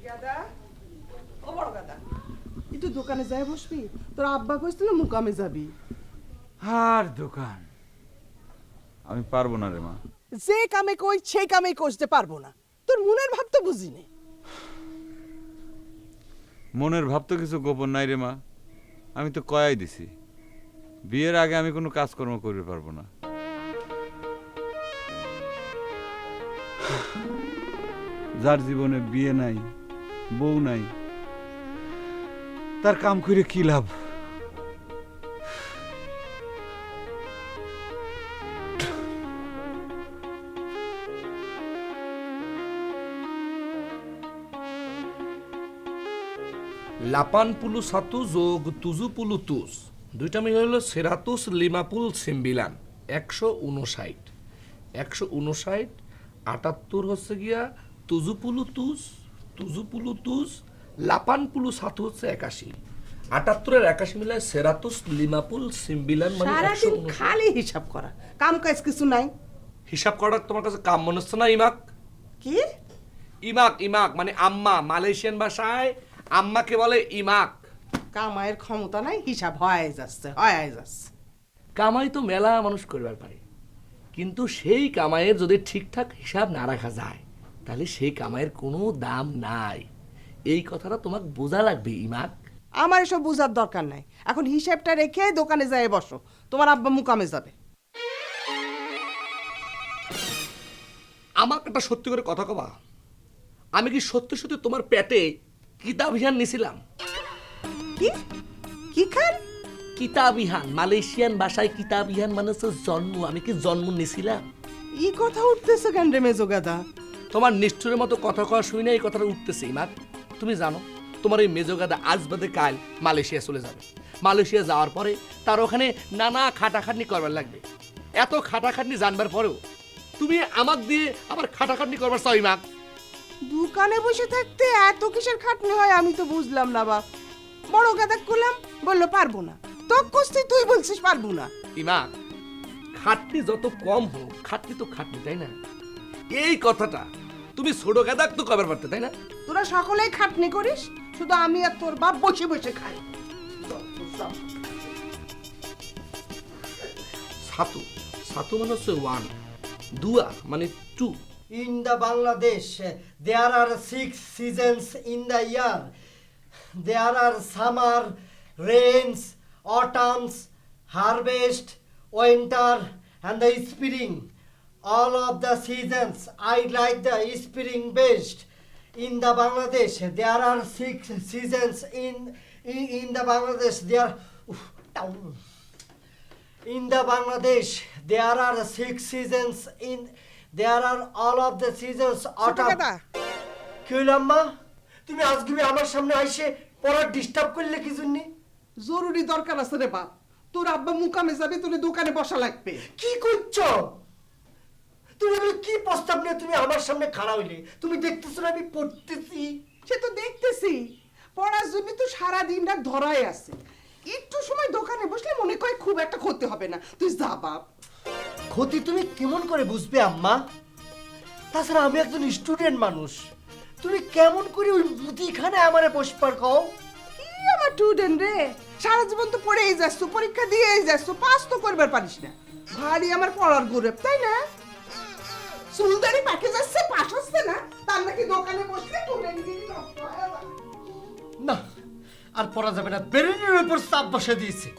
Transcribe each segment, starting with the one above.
গাদা ও বড় গাদা একটু দোকানে যাই বসবি, তোর আব্বা কইছিল মুকামে যাবি। আর দোকান আমি পারবো না রে মা। যে কামে কই সেই কামেই করতে পারবো না, তোর মনের ভাব তো বুঝিনি। মনের ভাব তো কিছু গোপন নাই রে মা, আমি তো কয়াই দিছি বিয়ের আগে আমি কোনো কাজকর্ম করতে পারবো না। যার জীবনে বিয়ে নাই, বউ নাই, তার কাম করে কি লাভ? লাপানপুলু সাতু যোগ তুজুপুলু তুস, দুইটা মিলে হলো সেরাতুস লিমাপুল সিম্বিলান। 159 159 78 হচ্ছে গিয়া তুজুপুলু তুস লাপানপুলু সাতু হচ্ছে 81, 78 এর 81 মিলায় সেরাতুস লিমাপুল সিম্বিলান মানে সারাদিন 159। খালি হিসাব করা, কাম কাজ কিছু নাই। হিসাব করার তোমার কাছে কাম মনে হচ্ছে না ইমাক? কি ইমাক মানে আম্মা, মালয়েশিয়ান ভাষায় আম্মাকে বলে ইমাক। কামাইয়ের ক্ষমতা নাই, হিসাব হয়ে যাচ্ছে। কামাই তো মেলা মানুষ করবার পারে, কিন্তু সেই কামাইয়ের যদি ঠিকঠাক হিসাব না রাখা যায় তাহলে সেই কামাইয়ের কোনো দাম নাই। এই কথাটা তোমাকে বোঝা লাগবে ইমাক। আমার এসব বুঝার দরকার নাই, এখন হিসাবটা রেখে দোকানে যাই বসো, তোমার আব্বা মুকামে যাবে। আমাকে একটা সত্যি করে কথা কবা, আমি কি সত্যি সত্যি তোমার পেটে কিতাবিহান নিছিলাম? কি কি খান? কিতাবিহান, মালয়েশিয়ান ভাষায় কিতাবিহান মানে হচ্ছে জন্ম। আমি কি জন্ম নিছিলাম? এই কথা উঠতেছে কেন রে মেজো গাদা? তোমার নিষ্ঠুরের মতো কথা কওয়া শুনে এই কথাটা উঠতেছে ইমাক। তুমি জানো তোমার এই মেজোগাদা আজ বাদে কাল মালয়েশিয়া চলে যাবে। মালয়েশিয়া যাওয়ার পরে তার ওখানে নানা খাটাখাটনি করবার লাগবে। এত খাটাখাটনি জানবার পরেও তুমি আমাক দিয়ে আবার খাটাখাটনি করবার চাও ইমাক? দোকানে বসে থাকতে এত কিসের খাটনি হয় আমি তো বুঝলাম না বাপ। বড় গাদা করলাম, বললো পারবো না। তো কস্তি তুই বলছিস পারবো না। ইমাক, খাটনি যত কম হোক, খাটনি তো খাটনি, তাই না? এই কথাটা তুমি ছোট গাদাক তো কবার পারতে, তাই না? তোরা সকলেই খাটনি করিস, শুধু আমি আর তোর বাপ বসে বসে খাই। সাতু মানে হচ্ছে 1, দুয়া মানে 2। In the Bangladesh, there are 6 seasons in the year. There are summer, rains, autumns, harvest, winter, and the spring. All of the seasons, I like the spring best. In the Bangladesh, there are 6 seasons in the Bangladesh. In the Bangladesh, there are 6 seasons there are all of the seasons autumn. কি হইল আম্মা? তুমি আজকে আমার সামনে আইসে পড়া disturb করলে কি জন্য? জরুরি দরকার আছে রে বাপ, তোর আব্বা মুকামে যাবে, তোর দোকানে বসা লাগবে। কি করছো তুমি? কি প্রস্তাব নিয়ে তুমি আমার সামনে খাড়া হইলে? তুমি দেখতেছো না আমি পড়তেছি? সে তো দেখতেছি, পড়ার জন্য তো সারা দিন রাত ধরাই আছে। একটু সময় দোকানে বসলে মনে করে খুব একটা ক্ষতি হবে না, তুই যা বাপ। ক্ষতি তুমি কেমন করে বুঝবে আম্মা? তাছাড়া আমি একজন স্টুডেন্ট মানুষ, তুমি কেমন করে ওই মুদিখানে আমারে বসবার কও? কি আমার স্টুডেন্ট রে, সারা জীবন তো পড়েই যাচ্ছ, পরীক্ষা দিয়েই যাচ্ছ, পাস তো করবার পারিস না। ভারী আমার পড়ার গৌরব, তাই না? চুলদারি পাকে যাচ্ছে, পাস হচ্ছে না, তার নাকি দোকানে বসলে স্টুডেন্টগিরি নষ্ট হয়ে যাবে। না, আর পড়া যাবে না, ব্রেনের উপর চাপ বসে দিয়েছে।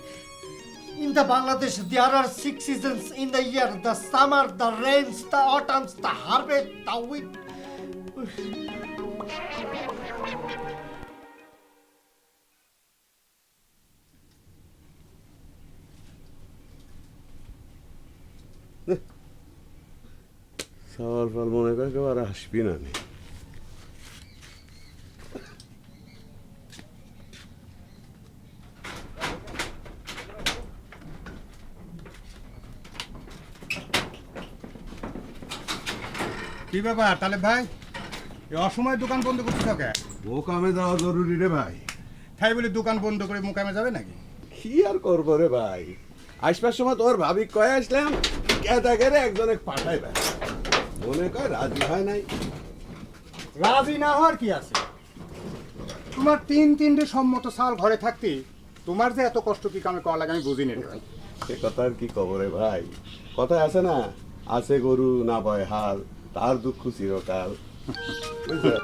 In the Bangladesh, there are 6 seasons in the year: the summer, the rains, the autumns, the harvest, the winter. সওয়াল ফল মনে করে কেউ আর আসবি না নে। কি ব্যাপার তাহলে ভাই, এই অসময়ে দোকান বন্ধ করছিস কে? মোকামে যাওয়া জরুরি রে ভাই। তাই বলে দোকান বন্ধ করে মোকামে যাবে নাকি? কি আর করবো রে ভাই, আসবার সময় তোর ভাবি কয়ে আসলাম কেদা করে একজনে পাঠাই ভাই। মনে কর রাজি হয় নাই। রাজি না হওয়ার কি আছে? তোমার তিনটে সম্মত সাল ঘরে থাকতে তোমার যে এত কষ্ট কি কামে করা লাগে আমি বুঝিনি রে ভাই। সে কথা আর কি খবরে ভাই, কথায় আছে না, আছে গরু না বয় হাল, তার দুঃখ চিরকাল। বুঝছো?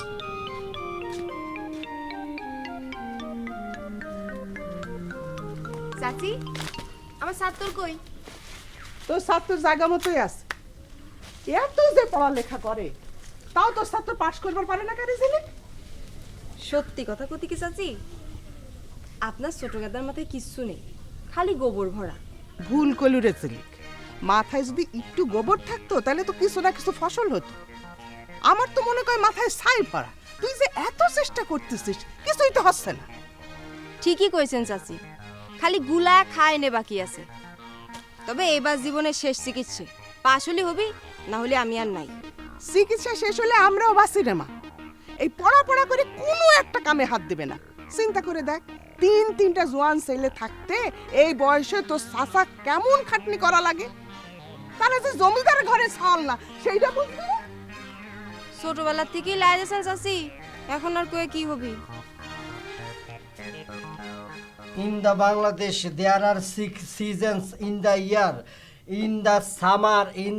চাচি আমার সাত্তর কই? তোর ছাত্র জায়গা মতোই আছে। এত যে পড়ালেখা করে তাও তোর ছাত্র পাশ করবার পারে না কারে জেনে? সত্যি কথা কতি কি চাচি, আপনার ছোট গাদার মাথায় কিচ্ছু নেই, খালি গোবর ভরা। ভুল কলু রে ছেলে, মাথায় যদি একটু গোবর থাকতো তাহলে তো কিছু না কিছু ফসল হতো। আমার তো মনে হয় মাথায় ছাই ভরা। তুই যে এত চেষ্টা করতেছিস কিছুই তো হচ্ছে না। ঠিকই কইছেন চাচি, খালি গুলা খায় নে বাকি আছে। তবে এবার জীবনের শেষ চিকিৎসা, পাশ হলে হবি, না হলে আমি আর নাই। চিকিৎসা শেষ হলে আমরাও বাঁচি রে মা। এই পড়া পড়া করে কোনো একটা কামে হাত দেবে না। চিন্তা করে দেখ, তিনটা জোয়ান ছেলে থাকতে এই বয়সে তোর চাচা কেমন খাটনি করা লাগে। তারা যে জমিদার ঘরে ছাল না সেইটা বুঝবি না? ছোটবেলার থেকেই লাই যাচ্ছেন চাচি, এখন আর কয়ে কি হবি? In the Bangladesh, there are 6 seasons in the year. In the summer, in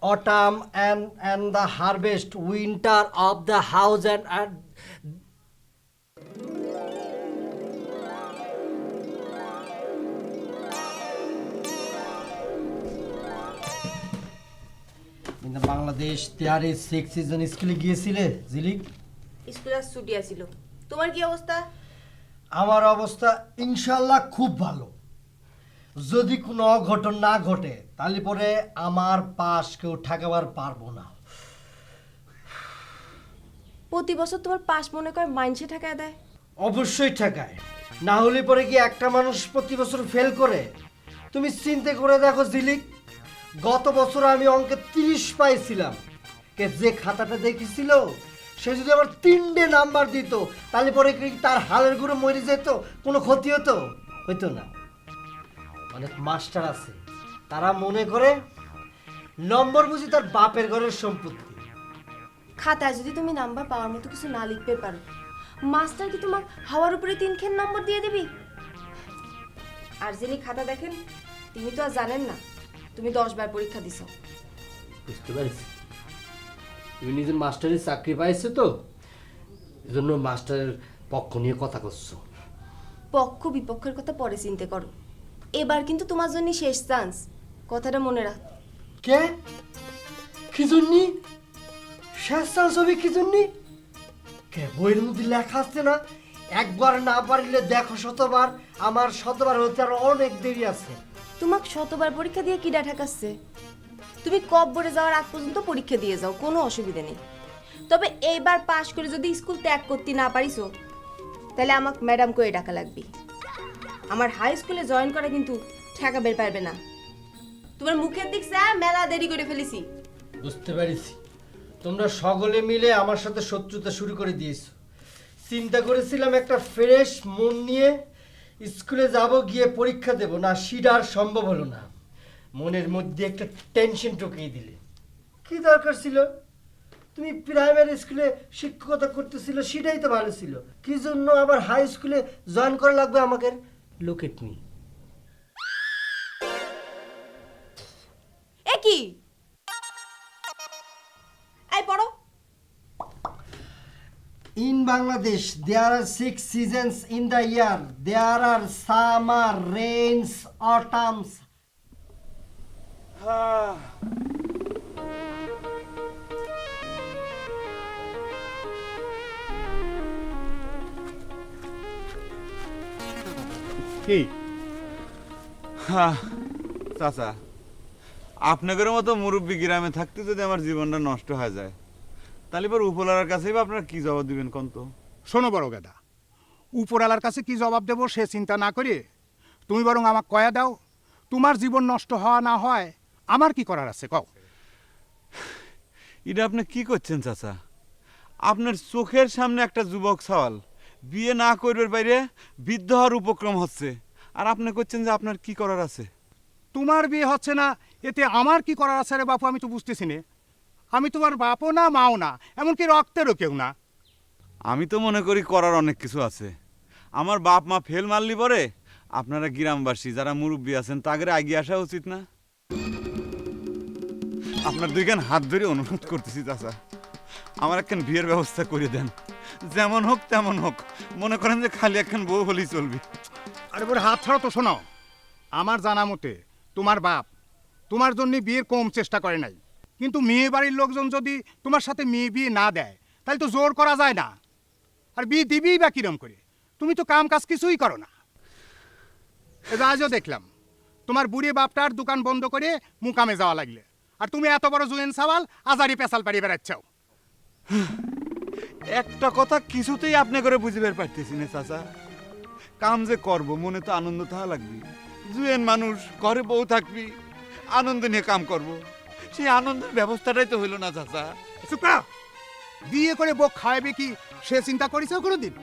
autumn and the harvest, winter of the house and in the Bangladesh, there is 6 seasons. স্কুলে গিয়েছিলে জিলিক? স্কুলের ছুটি আছিল, তোমার কি অবস্থা? আমার অবস্থা ইনশাল্লাহ খুব ভালো। যদি কোনো অঘটন না ঘটে তাহলে পরে আমার পাশ কেউ ঠেকাবার পারবো না। প্রতি বছর তোমার পাশ মনে করে মাইনসে ঠেকায় দেয়। অবশ্যই ঠেকায়, না হলে পরে কি একটা মানুষ প্রতি বছর ফেল করে? তুমি চিন্তা করে দেখো জিলিক, গত বছর আমি অঙ্কে 30 পাইছিলাম। কে যে খাতাটা দেখেছিল সে যদি আমার 3টে নাম্বার দিত তাহলে পরে কি তার হালের গুঁড়ো মরে যেত? কোনো ক্ষতি হতো? হইতো না। অনেক মাস্টার আছে তারা মনে করে নম্বর বুঝি তার বাপের ঘরের সম্পত্তি। খাতায় যদি তুমি নাম্বার পাওয়ার মতো কিছু না লিখতে পারো, মাস্টার কি তোমার হাওয়ার উপরে 3 নম্বর দিয়ে দিবি? আর যিনি খাতা দেখেন তিনি তো আর জানেন না তুমি 10 বার পরীক্ষা দিছো। বুঝতে পারছি, তুমি নিজের মাস্টারের চাকরি পাইছো তো এজন্য মাস্টারের পক্ষ নিয়ে কথা করছো। পক্ষ বিপক্ষের কথা পরে চিন্তা করো, এবার কিন্তু তোমার জন্য শেষ চান্স, কথাটা মনে রাখ। কে? কি জন্যি শেষ চান্স হবে? কি জন্যি? কে বইয়ের মধ্যে লেখা আছে না, একবার না পারলে দেখো শতবার, আমার শতবার হতে আর অনেক দেরি আছে। তোমাকে শতবার পরীক্ষা দিয়ে কিডা ঠেকাচ্ছে? তুমি কব্বরে যাওয়ার আগ পর্যন্ত পরীক্ষা দিয়ে যাও, কোনো অসুবিধা নেই। তবে এইবার পাশ করে যদি স্কুল ত্যাগ করতে না পারিছো তাহলে আমাকে ম্যাডাম কয়ে ডাকা লাগবে। আমার হাই স্কুলে জয়েন করা কিন্তু ঠেকা বের পারবে না। তোমার মুখের দিক মেলা দেরি করে ফেলেছি। বুঝতে পেরেছি, তোমরা সকলে মিলে আমার সাথে শত্রুতা শুরু করে দিয়েছো। চিন্তা করেছিলাম একটা ফ্রেশ মন নিয়ে স্কুলে যাব, গিয়ে পরীক্ষা দেব, না সেটা আর সম্ভব হলো না। মনের মধ্যে একটা টেনশন ঢুকিয়ে দিলে। কি দরকার ছিল? তুমি প্রাইমারি স্কুলে শিক্ষকতা করতেছিল, সেটাই তো ভালো ছিল। কি জন্য আবার হাই স্কুলে জয়েন করা লাগবে আমাকে? Look at me. এ কি? এই পড়ো। In Bangladesh, there are 6 seasons in the year. There are summer, rains, autumns. কি হ্যাঁ চাচা, আপনাদের মতো মুরব্বী গ্রামে থাকতে যদি আমার জীবনটা নষ্ট হয়ে যায় তাহলে এবার উপলার কাছেই বা আপনারা কি জবাব দিবেন কোন তো? শোনো বড় গেদা, উপরওয়ালার কাছে কি জবাব দেবো সে চিন্তা না করে তুমি বরং আমাকে কয়া দাও, তোমার জীবন নষ্ট হওয়া না হয় আমার কি করার আছে কও। এটা আপনি কি করছেন চাচা? আপনার চোখের সামনে একটা যুবক সওয়াল বিয়ে না করবার বাইরে বৃদ্ধ হওয়ার উপক্রম হচ্ছে, আর আপনি করছেন যে আপনার কি করার আছে? তোমার বিয়ে হচ্ছে না, এতে আমার কি করার আছে রে বাপু, আমি তো বুঝতেছি না। আমি তোমার বাপও না, মাও না, এমনকি রক্তেরও কেউ না। আমি তো মনে করি করার অনেক কিছু আছে। আমার বাপ মা ফেল মারলি পরে আপনারা গ্রামবাসী যারা মুরব্বী আছেন তাদের এগিয়ে আসা উচিত না? আপনার দুইখান হাত ধরে অনুরোধ করতেছি চাচা, আমার একখান বিয়ের ব্যবস্থা করে দেন। যেমন হোক তেমন হোক, মনে করেন যে খালি একখান বউ হলেই চলবে। আরে বলে হাত ছাড়ো তো। শোনো, আমার জানা মতে তোমার বাপ তোমার জন্য বিয়ের কম চেষ্টা করে নাই, কিন্তু মেয়ে বাড়ির লোকজন যদি তোমার সাথে মেয়ে বিয়ে না দেয় তাহলে তো জোর করা যায় না। আর বিয়ে দিবিই বা কিরম করে? তুমি তো কাম কাজ কিছুই করো না। আজও দেখলাম তোমার বুড়ি বাপটার দোকান বন্ধ করে মুকামে যাওয়া লাগলে, আর তুমি এত বড় জুয়েন সাওয়াল আজারি পেশাল পাড়িয়ে বেড়াচ্ছাও। একটা কথা কিছুতেই আপনি করে বুঝিবার পারতেছি না চাচা। কাম যে করব মনে তো আনন্দ থাকা লাগবে। জুয়েন মানুষ, ঘরে বউ থাকবি, আনন্দ নিয়ে কাম করব, সেই আনন্দের ব্যবস্থাটাই তো হইল না চাচা। চুপ করো। বিয়ে করে বউ খাওয়াবে কি সে চিন্তা করেছ কোনোদিন?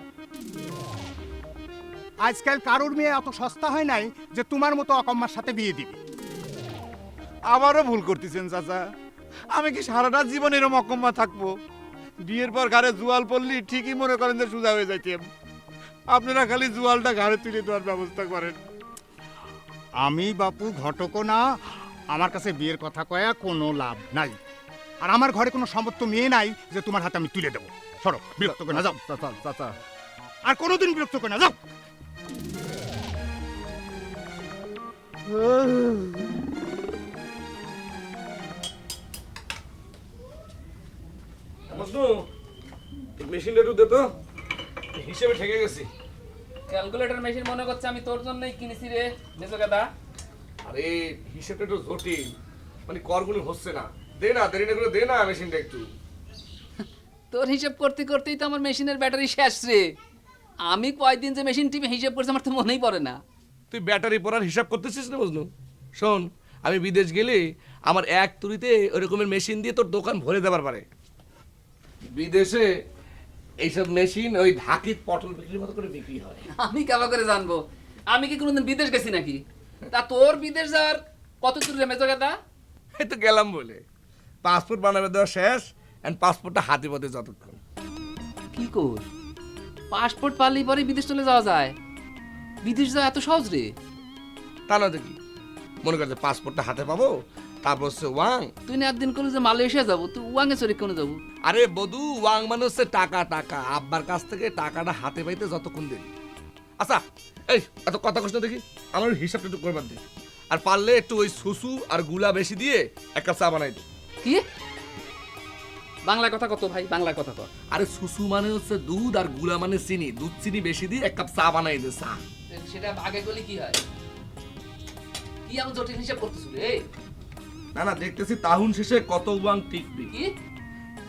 আজকাল কারোর মেয়ে এত সস্তা হয় নাই যে তোমার মতো অকম্মার সাথে বিয়ে দিবে। আবারও ভুল করতেছেন চাচা। আমি কি সারাটা জীবন এরকম অকম্মা থাকবো? বিয়ের পর ঘরে জুয়াল পড়লি ঠিকই মনে করেন যে সোজা হয়ে যাইতেম। আপনারা খালি জুয়ালটা ঘরে তুলে দেওয়ার ব্যবস্থা করেন। আমি বাপু ঘটকও না, আমার কাছে বিয়ের কথা কয়া কোনো লাভ নাই। আর আমার ঘরে কোনো সমর্থ মেয়ে নাই যে তোমার হাতে আমি তুলে দেবো। সরো, বিরক্ত করে না, যাও। চাচা চাচা আর কোনোদিন বিরক্ত করে না, যাও। মেশিনটা একটু দে তো, হিসেবে ঠেকে গেছি। ক্যালকুলেটর মেশিন মনে করছে আমি তোর জন্যই কিনেছি রে মেজো গাদা। আরে হিসেবটা একটু জটিল, মানে করগুলো হচ্ছে না। দে না, দেরি না করে দে না মেশিনটা একটু। তোর হিসাব করতে করতেই তো আমার মেশিনের ব্যাটারি শেষ রে। আমি কয়দিন যে মেশিন টিপে হিসাব করছি আমার তো মনেই পড়ে না। তুই ব্যাটারি পড়ার হিসাব করতেছিস না বুঝলু? শোন, আমি বিদেশ গেলে আমার এক তুড়িতে ওরকমের মেশিন দিয়ে তোর দোকান ভরে দেবার পারে। বিদেশে এইসব মেশিন ওই ঢাকির পটল বিক্রির মতো করে বিক্রি হয়। আমি কেমন করে জানবো? আমি কি কোনোদিন বিদেশ গেছি নাকি? তা তোর বিদেশ যাওয়ার কত দূর রে মেজো গাদা? এই তো গেলাম বলে পাসপোর্ট বানাবে দেওয়া শেষ, এন্ড পাসপোর্টটা হাতে পথে যতক্ষণ। কি কর? পাসপোর্ট পারলেই পরে বিদেশ চলে যাওয়া যায়? বিদেশ যাওয়া এত সহজ রে? তা না দেখি, মনে করছে পাসপোর্টটা হাতে পাবো, তারপর হচ্ছে ওয়াং। তুই না একদিন করলি যে মালয়েশিয়া যাবো, তুই ওয়াংয়ে চড়ে কেন যাবো? আরে বধু, ওয়াং মানে হচ্ছে টাকা। টাকা আব্বার কাছ থেকে টাকাটা হাতে পাইতে যতক্ষণ দেরি। আচ্ছা এই এত কথা কষ্ট দেখি, আমার ওই হিসাবটা একটু করবার দে। আর পারলে একটু ওই সুসু আর গুলা বেশি দিয়ে এক কাপ চা বানাই দে। কি বাংলা কথা কত ভাই? বাংলা কথা কত? আরে সুসু মানে হচ্ছে দুধ আর গুলা মানে চিনি। দুধ চিনি বেশি দিয়ে এক কাপ চা বানাই দে। চা সেটা আগে করলে কি হয়? কি আমি জটিল হিসাব করতেছি রে? না না, দেখতেছি তাহুন শেষে কত ওয়াং টিকবে। কি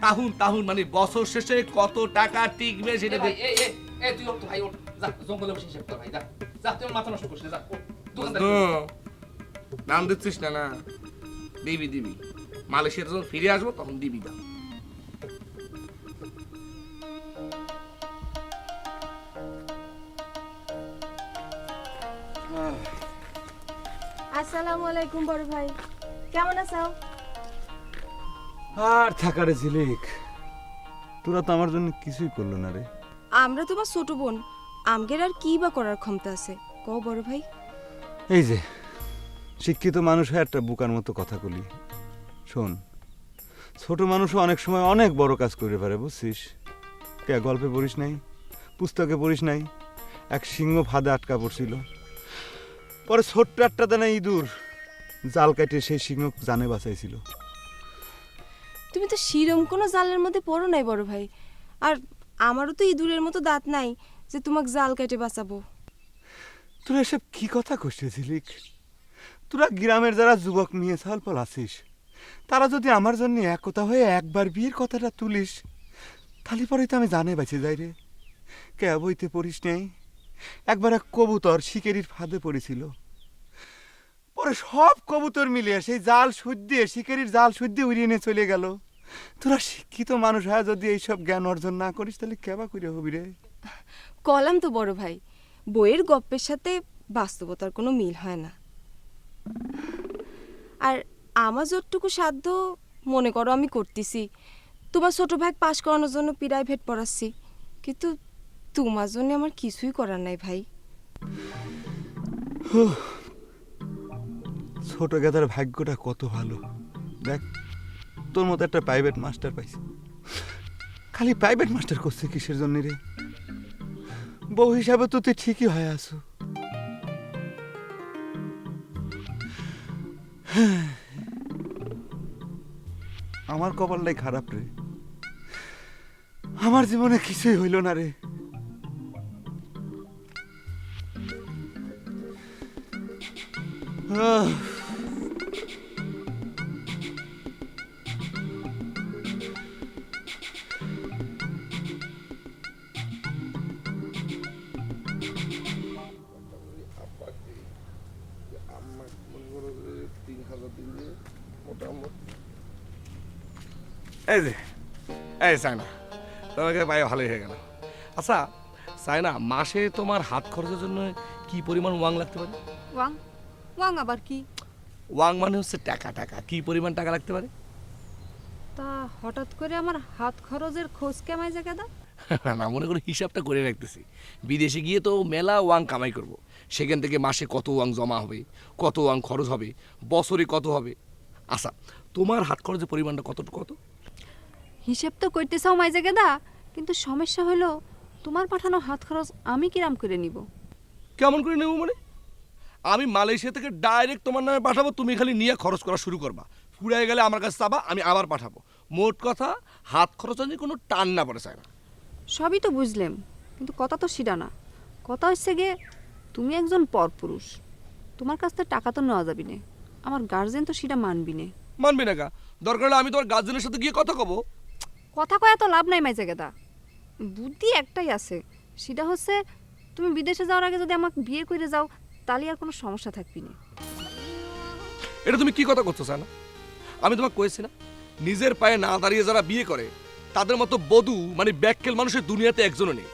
তাহুন তাহুন মানে বছর শেষে কত টাকা টিকবে সেটা দেখ। তুই ওঠ তো ভাই, ওঠ যা, জঙ্গলে বসে হিসাব কর ভাই, যা যা, তুই আমার মাথা নষ্ট করিস না, যা ওঠ, দোকানদার নাম দিচ্ছিস না? না দিবি দিবি, মালয়েশিয়া যখন ফিরে আসবো তখন দিবি দাম। আসসালামু আলাইকুম বড় ভাই, কেমন আছো? আর থাকারে ঝিলিক, তোরা তো আমার জন্য কিছুই করলো না রে। আমরা তোমার ছোট বোন, আমগের আর কি বা করার ক্ষমতা আছে কও বড় ভাই? এই যে শিক্ষিত মানুষ হয়ে একটা বুকার মতো কথা বলি। শোন, ছোট মানুষও অনেক সময় অনেক বড় কাজ করে পারে, বুঝছিস? কে গল্পে পড়িস নাই, পুস্তকে পড়িস নাই? এক সিংহ ফাঁদে আটকা পড়ছিল, পরে ছোট্ট একটা দানা ইঁদুর জাল কাটে সেই সিংহ জানে বাঁচাইছিল। তুমি তো শিরম কোনো জালের মধ্যে পড়ো নাই বড় ভাই, আর আমারও তো ইঁদুরের মতো দাঁত নাই যে তোমাকে জাল কেটে বাঁচাবো। তোরা এসব কি কথা কষতেছিলি? তোরা গ্রামের যারা যুবক নিয়ে সালপল আছিস, তারা যদি আমার জন্য একতা হয়ে একবার বিয়ের কথাটা তুলিস, তাহলে পরে তো আমি জানে বাঁচে যাই রে। কে বইতে পড়িস নেই? একবার এক কবুতর শিকারির ফাঁদে পড়েছিল, পরে সব কবুতর মিলিয়ে সেই জাল সুদ দিয়ে শিকারির জাল সুদ দিয়ে উড়িয়ে নিয়ে চলে গেল। তোরা শিক্ষিত মানুষ হয় যদি এইসব জ্ঞান অর্জন না করিস তাহলে কেবা করে হবি রে? কলাম তো বড় ভাই, বইয়ের গপ্পের সাথে বাস্তবতার কোনো মিল হয় না। আর আমার যতটুকু সাধ্য মনে করো আমি করতেছি। তোমার ছোট ভাই পাশ করানোর জন্য প্রাইভেট পড়াচ্ছি, কিন্তু তোমার জন্য আমার কিছুই করার নাই ভাই। ছোট গেদার ভাগ্যটা কত ভালো, দেখ তোর মতো একটা প্রাইভেট মাস্টার পাইছি। খালি প্রাইভেট মাস্টার করছে কিসের জন্য রে? বউ হিসাবে তো তুই ঠিকই হয়ে আছো। আমার কপালটাই খারাপ রে, আমার জীবনে কিছুই হইল না রে। এই যে এই চায়না, তোমাকে পায়ে ভালোই হয়ে গেল। আচ্ছা চায়না, মাসে তোমার হাত খরচের জন্য কি পরিমাণ ওয়াং লাগতে পারে? ওয়াং? ওয়াং আবার কি? ওয়াং মানে হচ্ছে টাকা। টাকা কি পরিমাণ টাকা লাগতে পারে? তা হঠাৎ করে আমার হাত খরচের খোঁজ কেমাই যায় কেদা? না, মনে করে হিসাবটা করে রাখতেছি। বিদেশে গিয়ে তো মেলা ওয়াং কামাই করব, সেখান থেকে মাসে কত ওয়াং জমা হবে, কত ওয়াং খরচ হবে, বছরে কত হবে। আচ্ছা তোমার হাত খরচের পরিমাণটা কত? হিসেব তো করতে চাও মাইজে কেদা, কিন্তু সমস্যা হলো তোমার পাঠানো হাত খরচ আমি কিরাম করে নিব? কেমন করে নেব মানে? আমি মালয়েশিয়া থেকে ডাইরেক্ট তোমার নামে পাঠাবো, তুমি খালি নিয়ে খরচ করা শুরু করবা। ফুরাই গেলে আমার কাছে চাবা, আমি আবার পাঠাবো। মোট কথা হাত খরচ নিয়ে কোনো টান না পড়ে চায় না। সবই তো বুঝলাম, কিন্তু কথা তো সেটা না। কথা হচ্ছে গিয়ে তুমি একজন পরপুরুষ, তোমার কাছ থেকে টাকা তো নেওয়া যাবি না। আমার গার্জেন তো সেটা মানবি না। মানবি না কা? দরকার হলে আমি তোমার গার্জেনের সাথে গিয়ে কথা কব। কথা কয়া তো লাভ নাই মাইজে কেদা। বুদ্ধি একটাই আছে, সেটা হচ্ছে তুমি বিদেশে যাওয়ার আগে যদি আমাকে বিয়ে করে যাও, তাহলে আর কোনো সমস্যা থাকবি না। এটা তুমি কি কথা করছো চায় না? আমি তোমাকে কয়েছি না, নিজের পায়ে না দাঁড়িয়ে যারা বিয়ে করে তাদের মতো বধূ মানে ব্যাককেল মানুষের দুনিয়াতে একজনও নেই।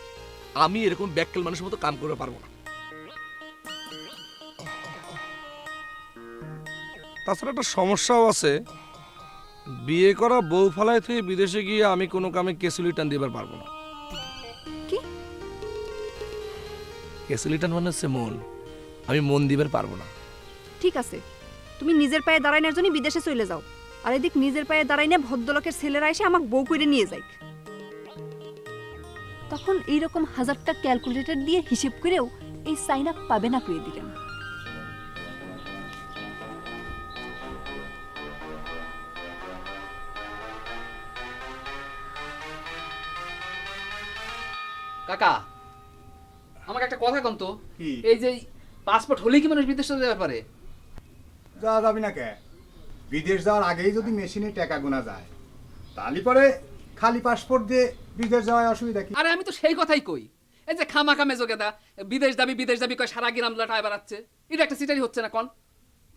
আমি এরকম ব্যাককেল মানুষের মতো কাম করতে পারবো না। তাছাড়া একটা সমস্যাও আছে, বিয়ে করা বউ ফালায় থেকে বিদেশে গিয়ে আমি কোনো কামে কেসুলি টান দিবার পারবো না। কি কেসুলি টান মানে হচ্ছে মন, আমি মন দিবার পারবো না। ঠিক আছে, তুমি নিজের পায়ে দাঁড়াইনার জন্য বিদেশে চলে যাও, আর এদিক নিজের পায়ে দাঁড়াইনে ভদ্রলোকের ছেলেরা এসে আমাকে বউ করে নিয়ে যায়। তখন এইরকম হাজারটা ক্যালকুলেটর দিয়ে হিসেব করেও এই চাইনা পাবে না করে দিলেন। কাকা আমাকে একটা কথা কন তো, এই যে পাসপোর্ট হলেই কি মানুষ বিদেশে যেতে পারে? যাওয়া যাবি না কে? বিদেশ যাওয়ার আগেই যদি মেশিনে টাকা গোনা যায়, তাহলে পরে খালি পাসপোর্ট দিয়ে বিদেশ যাওয়ায় অসুবিধা কি? আরে আমি তো সেই কথাই কই, এই যে খামাখা মেজোগেদা বিদেশ যাবি কয় সারা গ্রাম লাটায় বেড়াচ্ছে, এটা একটা সিটারি হচ্ছে না কন?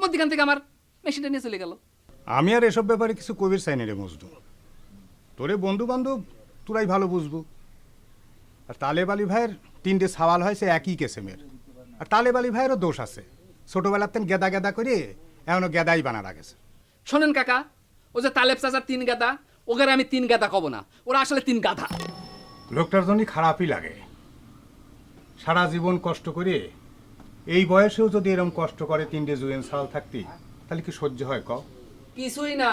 মধ্যখান থেকে আমার মেশিনটা নিয়ে চলে গেল। আমি আর এসব ব্যাপারে কিছু কবির চাই না রে মজদু। তোরে বন্ধু বান্ধব তোরাই ভালো বুঝবো। আর তালেব আলী ভাইয়ের 3টে সওয়াল হয়েছে একই কেসেমের। আর তালেব আলী ভাইয়েরও দোষ আছে, ছোটবেলার তেন গেদা গেদা করে এখনো গেদাই বানা রাখেছে। শোনেন কাকা, ও যে তালেব চাচার 3 গাদা, ওকে আমি 3 গাদা কব না, ওরা আসলে 3 গাধা। লোকটার জন্য খারাপই লাগে। সারা জীবন কষ্ট করে এই বয়সেও যদি এরকম কষ্ট করে 3টে জুয়েন সাল থাকতি, তাহলে কি সহ্য হয় ক? কিছুই না,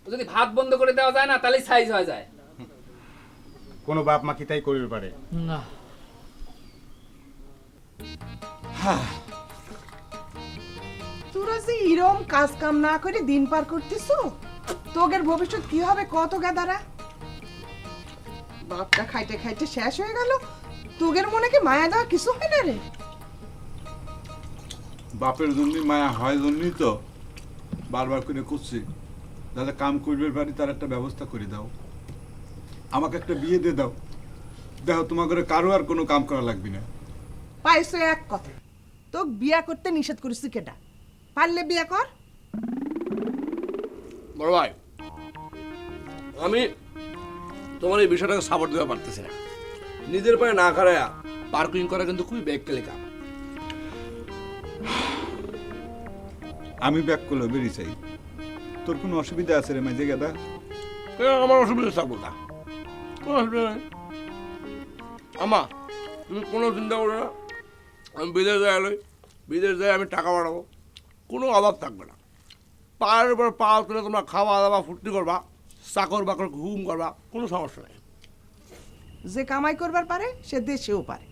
ও যদি ভাত বন্ধ করে দেওয়া যায় না তাহলে সাইজ হয়ে যায়। কোনো বাপ মা কি তাই করির পারে? না তোরা যে এরম কাজ কাম না করে দিন পার করতেছ, তোগের ভবিষ্যৎ কি হবে কত গাদারা? বাপটা খাইতে খাইতে শেষ হয়ে গেল, তোগের মনে কি মায়া দেওয়া কিছু হয় না রে? বাপের জন্য মায়া হয় জন্যই তো বারবার করে করছি, যাতে কাম করবে পারি তার একটা ব্যবস্থা করে দাও, আমাকে একটা বিয়ে দিয়ে দাও। দেখো তোমার ঘরে কারো আর কোনো কাম করা লাগবে না। পাইছো এক কথা, তোক বিয়া করতে নিষেধ করেছি কেটা? পারলে বিয়া কর। বড় ভাই, আমি তোমার এই বিষয়টাকে সাপোর্ট দিতে পারতেছি না। নিজের পায়ে না খাড়ায়া পার্কিং করা কিন্তু খুবই ব্যাককেলে কাম। আমি ব্যাক করলে বেরিয়ে চাই, তোর কোনো অসুবিধা আছে রে মাঝে গাদা? আমার অসুবিধা থাকবো না, কোনো অসুবিধা নেই। আমা তুমি কোনো চিন্তা করো না, আমি বিদেশ যাই, বিদেশ যাই আমি টাকা বাড়াবো, কোনো অভাব থাকবে না। পায়ের উপর পা তুলে তোমরা খাওয়া দাওয়া ফুর্তি করবা, চাকর বাকর ঘুম করবা, কোনো সমস্যা নেই। যে কামাই করবার পারে সে দেশেও পারে।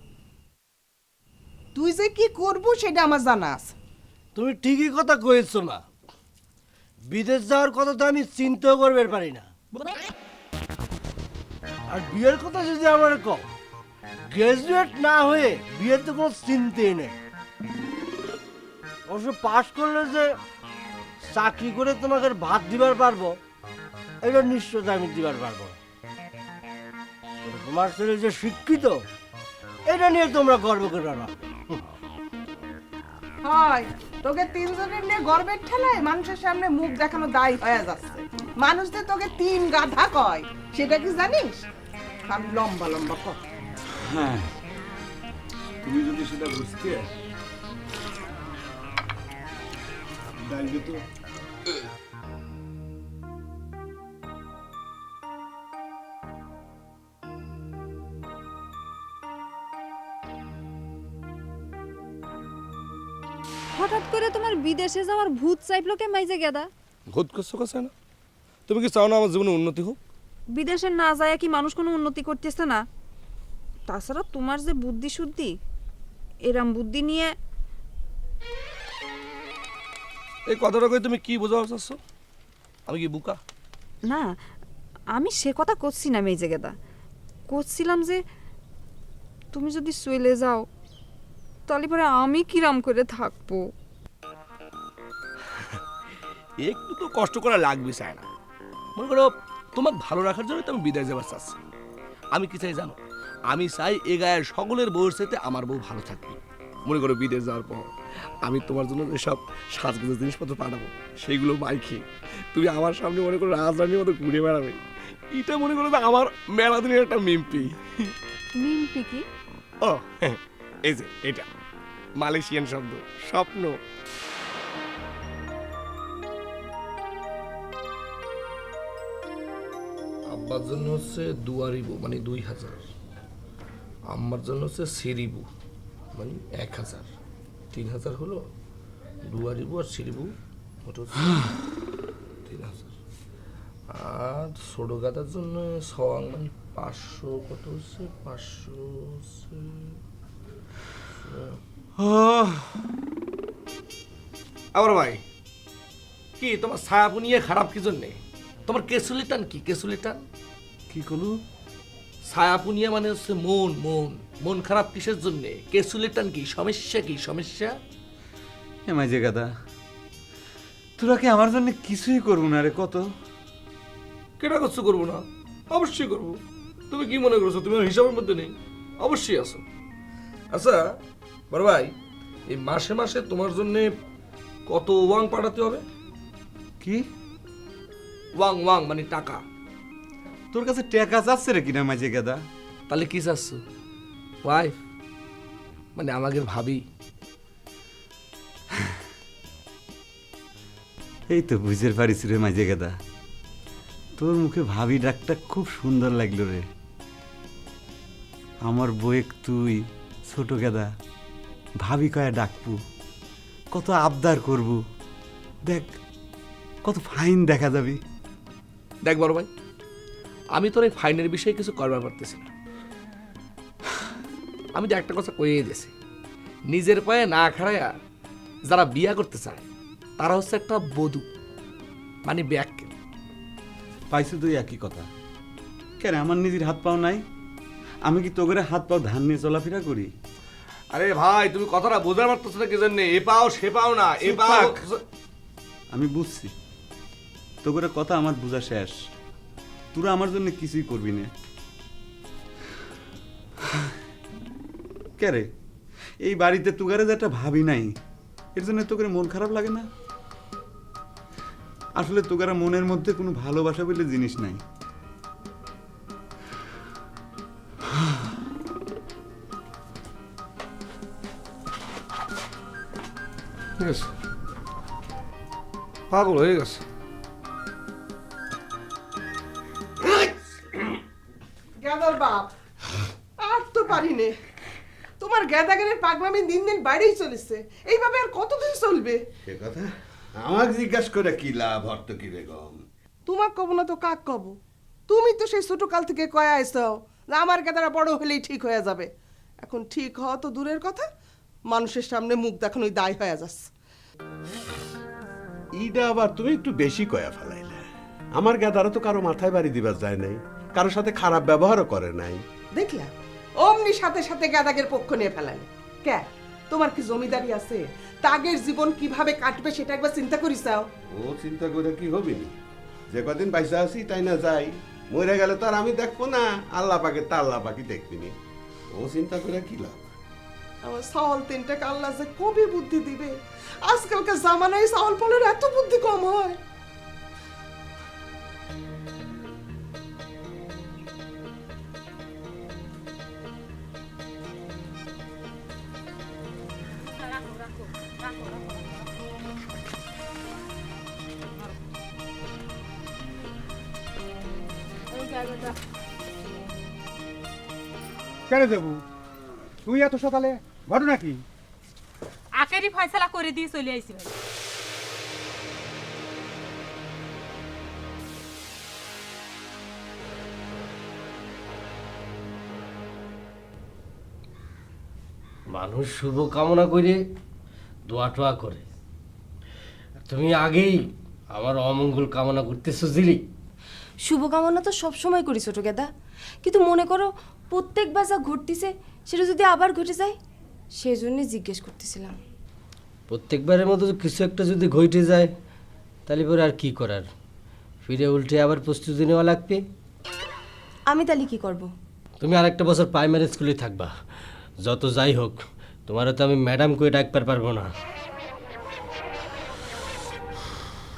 তুই যে কি করবো সেটা আমার জানা আছে। তুমি ঠিকই কথা কয়েছো না, বিদেশ যাওয়ার কথা তো আমি চিন্তাও করবে পারি না। আর বিয়ের কথা যদি আমার কও, গ্রাজুয়েট না হয়ে বিয়ের তো কোনো চিন্তাই নেই। অবশ্য পাশ করলে যে চাকরি করে তোমাকে ভাত দিবার পারবো, এটা নিশ্চয় আমি দিবার পারবো না। তবে তোমার ছেলে যে শিক্ষিত, এটা নিয়ে তোমরা গর্ব করো না। হয় তোকে তিনজনের নিয়ে গর্বের ঠেলায় মানুষের সামনে মুখ দেখানো দায় হয়ে যাচ্ছে। মানুষ যে তোকে তিন গাধা কয় সেটা কি জানিস? আমি লম্বা লম্বা কথা। হ্যাঁ, তুমি যদি সেটা বুঝতে ডাইলে তো হঠাৎ করে তোমার বিদেশে যাওয়ার ভূত চাইপলো কে মাইজে গেদা? ভূত করছো কথা না, তুমি কি চাও না আমার জীবনে উন্নতি হোক? বিদেশে না যায় কি মানুষ কোনো উন্নতি করতেছে না? তাছাড়া তোমার যে বুদ্ধি শুদ্ধি, এরম বুদ্ধি নিয়ে এই কথাটা কই তুমি কি বোঝাতে চাচ্ছ? আমি কি বুকা? না, আমি সে কথা করছি না মেজে গেদা। করছিলাম যে তুমি যদি চলে যাও তাহলে পরে আমি কিরাম করে থাকবো। একটু তো কষ্ট করা লাগবে চাই না। মনে করো তোমাকে ভালো রাখার জন্য তো আমি বিদেশ যাবার চাচ্ছি। আমি কি চাই জানো? আমি চাই এ গায়ের সকলের বউর সাথে আমার বউ ভালো থাকবে। মনে করো বিদেশ যাওয়ার পর আমি তোমার জন্য যেসব সাজগোজের জিনিসপত্র পাঠাবো সেইগুলো মাইখে তুমি আমার সামনে মনে করো রাজধানীর মতো ঘুরে বেড়াবে। এটা মনে করো আমার মেলা দিনের একটা মিম্পি। মিম্পি কি? ও এই যে এটা মালয়েশিয়ান শব্দ, স্বপ্ন। আব্বার জন্য হচ্ছে দুয়ারিবু মানে 2000, আম্মার জন্য হচ্ছে সিরিবু মানে 1000, 3000 হলো দুয়ারিবু আর সিরিবু, ওটা হচ্ছে 3000। আর ছোট গাদার জন্য সওয়াং মানে 500, কত হচ্ছে 500 হচ্ছে। আবার ভাই কি তোমার ছায়াপু নিয়ে খারাপ কি জন্যে? তোমার কেসুলিটান কি? কেসুলিটান কি করলু? ছায়াপু নিয়ে মানে হচ্ছে মন মন মন খারাপ কিসের জন্যে? কেসুলিটান কি? সমস্যা কি? সমস্যা এ মাঝে গাদা, তোরা কি আমার জন্য কিছুই করবো না রে? কত কেটা করছো? করবো না? অবশ্যই করবো। তুমি কি মনে করছো তুমি হিসাবের মধ্যে নেই? অবশ্যই আছো। আচ্ছা বড় ভাই, এই মাসে মাসে তোমার জন্য কত ওয়াং পাঠাতে হবে? কি ওয়াং ওয়াং মানে টাকা। তোর কাছে টাকা যাচ্ছে রে কিনা মাঝে গাদা? তাহলে কি চাচ্ছ? ওয়াইফ মানে আমাদের ভাবি? এই তো বুঝতে পারিস রে মাঝে গাদা, তোর মুখে ভাবি ডাকটা খুব সুন্দর লাগলো রে। আমার বয়েক তুই ছোট গাদা ভাবি কয়া ডাকবু, কত আবদার করবু, দেখ কত ফাইন দেখা যাবি। দেখ বড় ভাই, আমি তোর এই ফাইনের বিষয়ে কিছু করবার পারতেছি না। আমি তো একটা কথা কয়ে দিয়েছি, নিজের পায়ে না খাড়াইয়া যারা বিয়া করতে চায় তারা হচ্ছে একটা বধূ মানে ব্যাক। পাইছো তুই একই কথা। কেন আমার নিজের হাত পাও নাই? আমি কি তোগরে হাত পাও ধান নিয়ে চলাফেরা করি? আরে ভাই তুমি কথাটা বোঝার পারতেছ না কি জন্য? এ পাও সে পাও না, এ পাও। আমি বুঝছি তোগরে কথা আমার বোঝা শেষ। তোরা আমার জন্য কিছুই করবি না। কেরে এই বাড়িতে তুগারে যে একটা ভাবি নাই, এর জন্য তোকে মন খারাপ লাগে না? আসলে তোগারা মনের মধ্যে কোনো ভালোবাসা বলে জিনিস নাই। পাগল হয়ে গেছে। তোর বাপ আর তো পারি নে। তোমার গেদাগের পাগলামি দিন দিন বাড়েই চলেছে, এইভাবে আর কতদিন চলবে? সে কথা আমাকে জিজ্ঞাসা করে কি লাভ হর্তকি বেগম? তোমার কব না তো কাক কব? তুমি তো সেই ছোট কাল থেকে কয়া আইসাও যে আমার গেদারা বড় হলেই ঠিক হয়ে যাবে। এখন ঠিক হওয়া তো দূরের কথা, মানুষের সামনে মুখ দেখানোই দায় হয়ে যাচ্ছে। ইটা আবার তুমি একটু বেশি কয়া ফেলাইলে। আমার গেদারা তো কারো মাথায় বাড়ি দিবার যায় নাই, কারোর সাথে খারাপ ব্যবহারও করে নাই। দেখলাম অমনি সাথে সাথে গাদাগের পক্ষ নিয়ে ফেলালে। কে তোমার কি জমিদারি আছে? তাগের জীবন কিভাবে কাটবে সেটা একবার চিন্তা করিসাও। ও চিন্তা করে কি হবে নি? যে কদিন বাইসা আছি তাই না যাই, মরে গেলে তো আর আমি দেখবো না, আল্লাহ পাকে তা আল্লাহ পাকি দেখবিনি। ও চিন্তা করে কি লাভ? আমার চাউল তিনটা কাল্লা যে কবে বুদ্ধি দিবে? আজকালকার জামানায় চাউল ফলের এত বুদ্ধি কম হয়? কেন দেবু, তুই এত সকালে? ঘটনা কি? আখেরি ফয়সালা করে দিয়ে চলে আইছি ভাই। মানুষ শুভ কামনা করে দোয়া টোয়া করে, তুমি আগেই আমার অমঙ্গল কামনা করতেছো জিলি। শুভকামনা তো সবসময় করি ছোট গেদা, কিন্তু মনে করো প্রত্যেকবার যা ঘটতেছে সেটা যদি আবার ঘটে যায়, সেই জন্যই জিজ্ঞেস করতেছিলাম। প্রত্যেকবারের মতো কিছু একটা যদি ঘটে যায় তাহলে পরে আর কি করার, ফিরে উল্টে আবার প্রস্তুতি নেওয়া লাগবে। আমি তাহলে কি করব? তুমি আর একটা বছর প্রাইমারি স্কুলে থাকবা। যত যাই হোক তোমারও তো আমি ম্যাডাম করে ডাকতে পারবো না।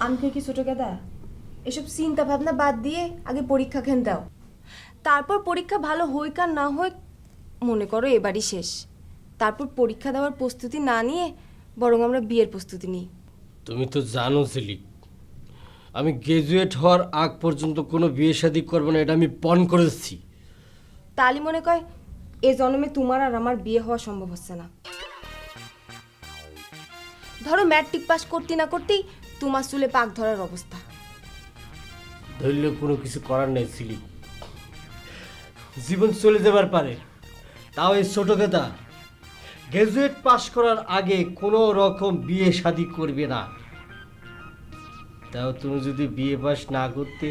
আমি কই কি ছোট গেদা, এসব চিন্তা ভাবনা বাদ দিয়ে আগে পরীক্ষা খেন দাও, তারপর পরীক্ষা ভালো হইক আর না হইক মনে করো এবারই শেষ। তারপর পরীক্ষা দেওয়ার প্রস্তুতি না নিয়ে বরং আমরা বিয়ের প্রস্তুতি নিই। তুমি তো জানো ঝিলিক, আমি গ্রাজুয়েট হওয়ার আগ পর্যন্ত কোনো বিয়ে শাদী করবো না, এটা আমি পণ করেছি। তালি মনে কয় এ জন্মে তোমার আর আমার বিয়ে হওয়া সম্ভব হচ্ছে না। ধরো ম্যাট্রিক পাস করতে না করতেই তোমার চুলে পাক ধরার অবস্থা। ধরলে কোনো কিছু করার নেই ঝিলিক, জীবন চলে যাবার পারে। তাও এই ছোট গেদা গ্রাজুয়েট পাস করার আগে কোনো রকম বিয়ে শাদী করবে না। তাও তুমি যদি বিয়ে পাস না করতে,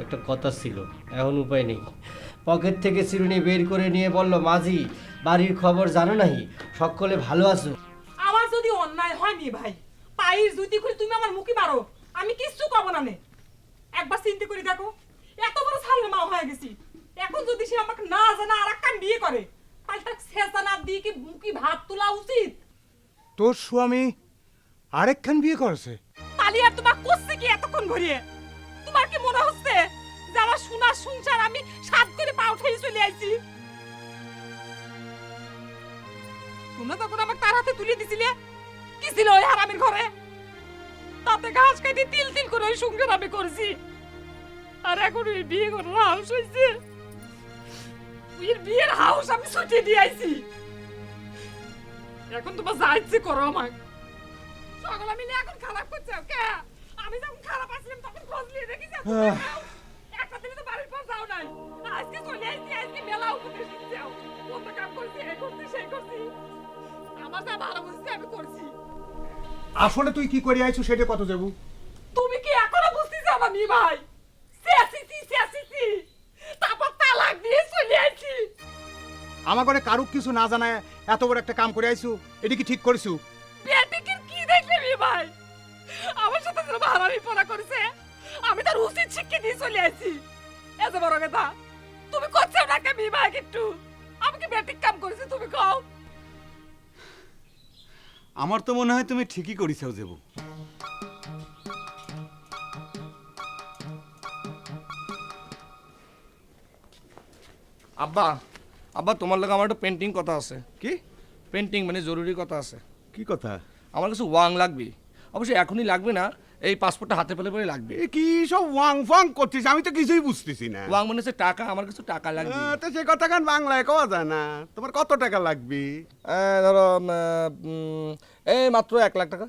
একটা কথা ছিল, এখন উপায় নেই। পকেট থেকে চিরুনি বের করে নিয়ে বলল, মাঝি বাড়ির খবর জানো নাহি, সকলে ভালো আছো? আমার যদি অন্যায় হয়নি ভাই, পায়ের জুতি করে তুমি আমার মুখে মারো, আমি কিচ্ছু কব না নে। একবার চিন্তা করে দেখো, এত বড় সালের মা হয়ে গেছি, এখন যদি সে আমাকে না জানা আর একটা বিয়ে করে, তাহলে তার শেষা না দিয়ে কি মুখে ভাত তোলা উচিত? তোর স্বামী আরেকখান বিয়ে করেছে? তালি আর তোমার করছে কি এতক্ষণ ঘুরিয়ে? তোমার কি মনে হচ্ছে যে আমার সোনার সংসার আমি সাত করে পা উঠে চলে আইছি? তোমরা তখন আমাকে তার হাতে তুলে দিছিলে, কি ছিল ওই হারামির ঘরে? তাতে ঘাস কেটে তিল তিল করে ওই সংসার আমি করছি, আর এখন ওই বিয়ে করার হাউস হয়েছে, ওই বিয়ের হাউস আমি ছুটিয়ে দিয়ে আইছি। এখন তোমার যা ইচ্ছে করো আমাকে, সকলে মিলে এখন খারাপ করছে। কে? আমি যখন খারাপ আসলাম তখন খোঁজ নিয়ে দেখি যে একটা দিনে তো বাড়ির পর যাও নাই, আজকে চলে আইছি, আজকে মেলা উপদেশ দিচ্ছে, কত কাম করছি, এই করছি সেই করছি, আমার যা ভালো বুঝছি আমি করছি। আসলে তুই কি করে আইছো সেটা কত দেবু? তুমি কি এখনো বুঝতে যাবা নি ভাই? সে তারপর তালাক দিয়ে চলে আইছি। আমার ঘরে কারুক কিছু না জানায় এত বড় একটা কাম করে আইছু, এটা কি ঠিক করেছু? পেটিকের কি দেখলে মি ভাই? আমার সাথে যে ভাড়ামি পড়া করেছে, আমি তার উচিত শিক্ষা দিয়ে চলে আইছি। এত বড় কথা তুমি করছো না কে মি ভাই? একটু আমি কি বেটিক কাম করেছি তুমি কও? আমার তো মনে হয় তুমি ঠিকই করিসাও দেবু। আব্বা, আব্বা তোমার লাগে আমার একটা পেন্টিং কথা আছে। কি পেন্টিং মানে জরুরি কথা আছে। কি কথা? আমার কাছে ওয়াং লাগবে, অবশ্যই এখনই লাগবে না, এই পাসপোর্টটা হাতে পেলে পরে লাগবে। এ কি সব ওয়াং ফাং করছিস, আমি তো কিছুই বুঝতেছি না। ওয়াং মানে হচ্ছে টাকা, আমার কিছু টাকা লাগবে। তো সে কথা কান বাংলায় কওয়া যায় না। তোমার কত টাকা লাগবে? ধরো এই মাত্র 1 লাখ টাকা।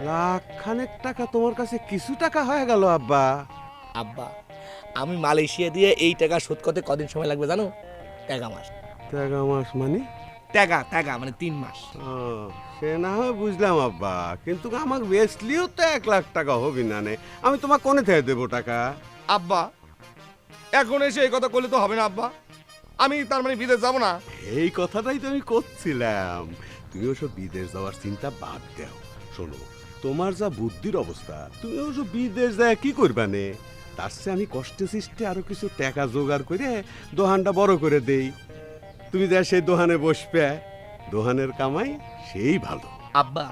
লাখ খানেক টাকা তোমার কাছে কিছু টাকা হয়ে গেল আব্বা? আব্বা, আমি মালয়েশিয়া দিয়ে এই টাকা শোধ করতে কদিন সময় লাগবে জানো? 1 মাস। 1 মাস মানে? টাকা মানে 3 মাস। ও, সে না হয় বুঝলাম আব্বা, কিন্তু আমার বেসলিও তো 1 লাখ টাকা হবি না নে। আমি তোমার কোনে থেকে দেবো টাকা? আব্বা, এখন এসে এই কথা বললে তো হবে না আব্বা। আমি তার মানে বিদেশ যাব না। এই কথাটাই তো আমি করছিলাম। তুমি ওসব বিদেশ যাওয়ার চিন্তা বাদ দাও। শোনো, তোমার যা বুদ্ধির অবস্থা, তুমি ওসব বিদেশ যায় কি করবা নে? তার চেয়ে আমি কষ্টে সৃষ্টে আরো কিছু টাকা জোগাড় করে দোহানটা বড় করে দেই। তুমি যা সেই দোহানে বসবে, দোহানের কামাই সেই ভালো। আব্বা,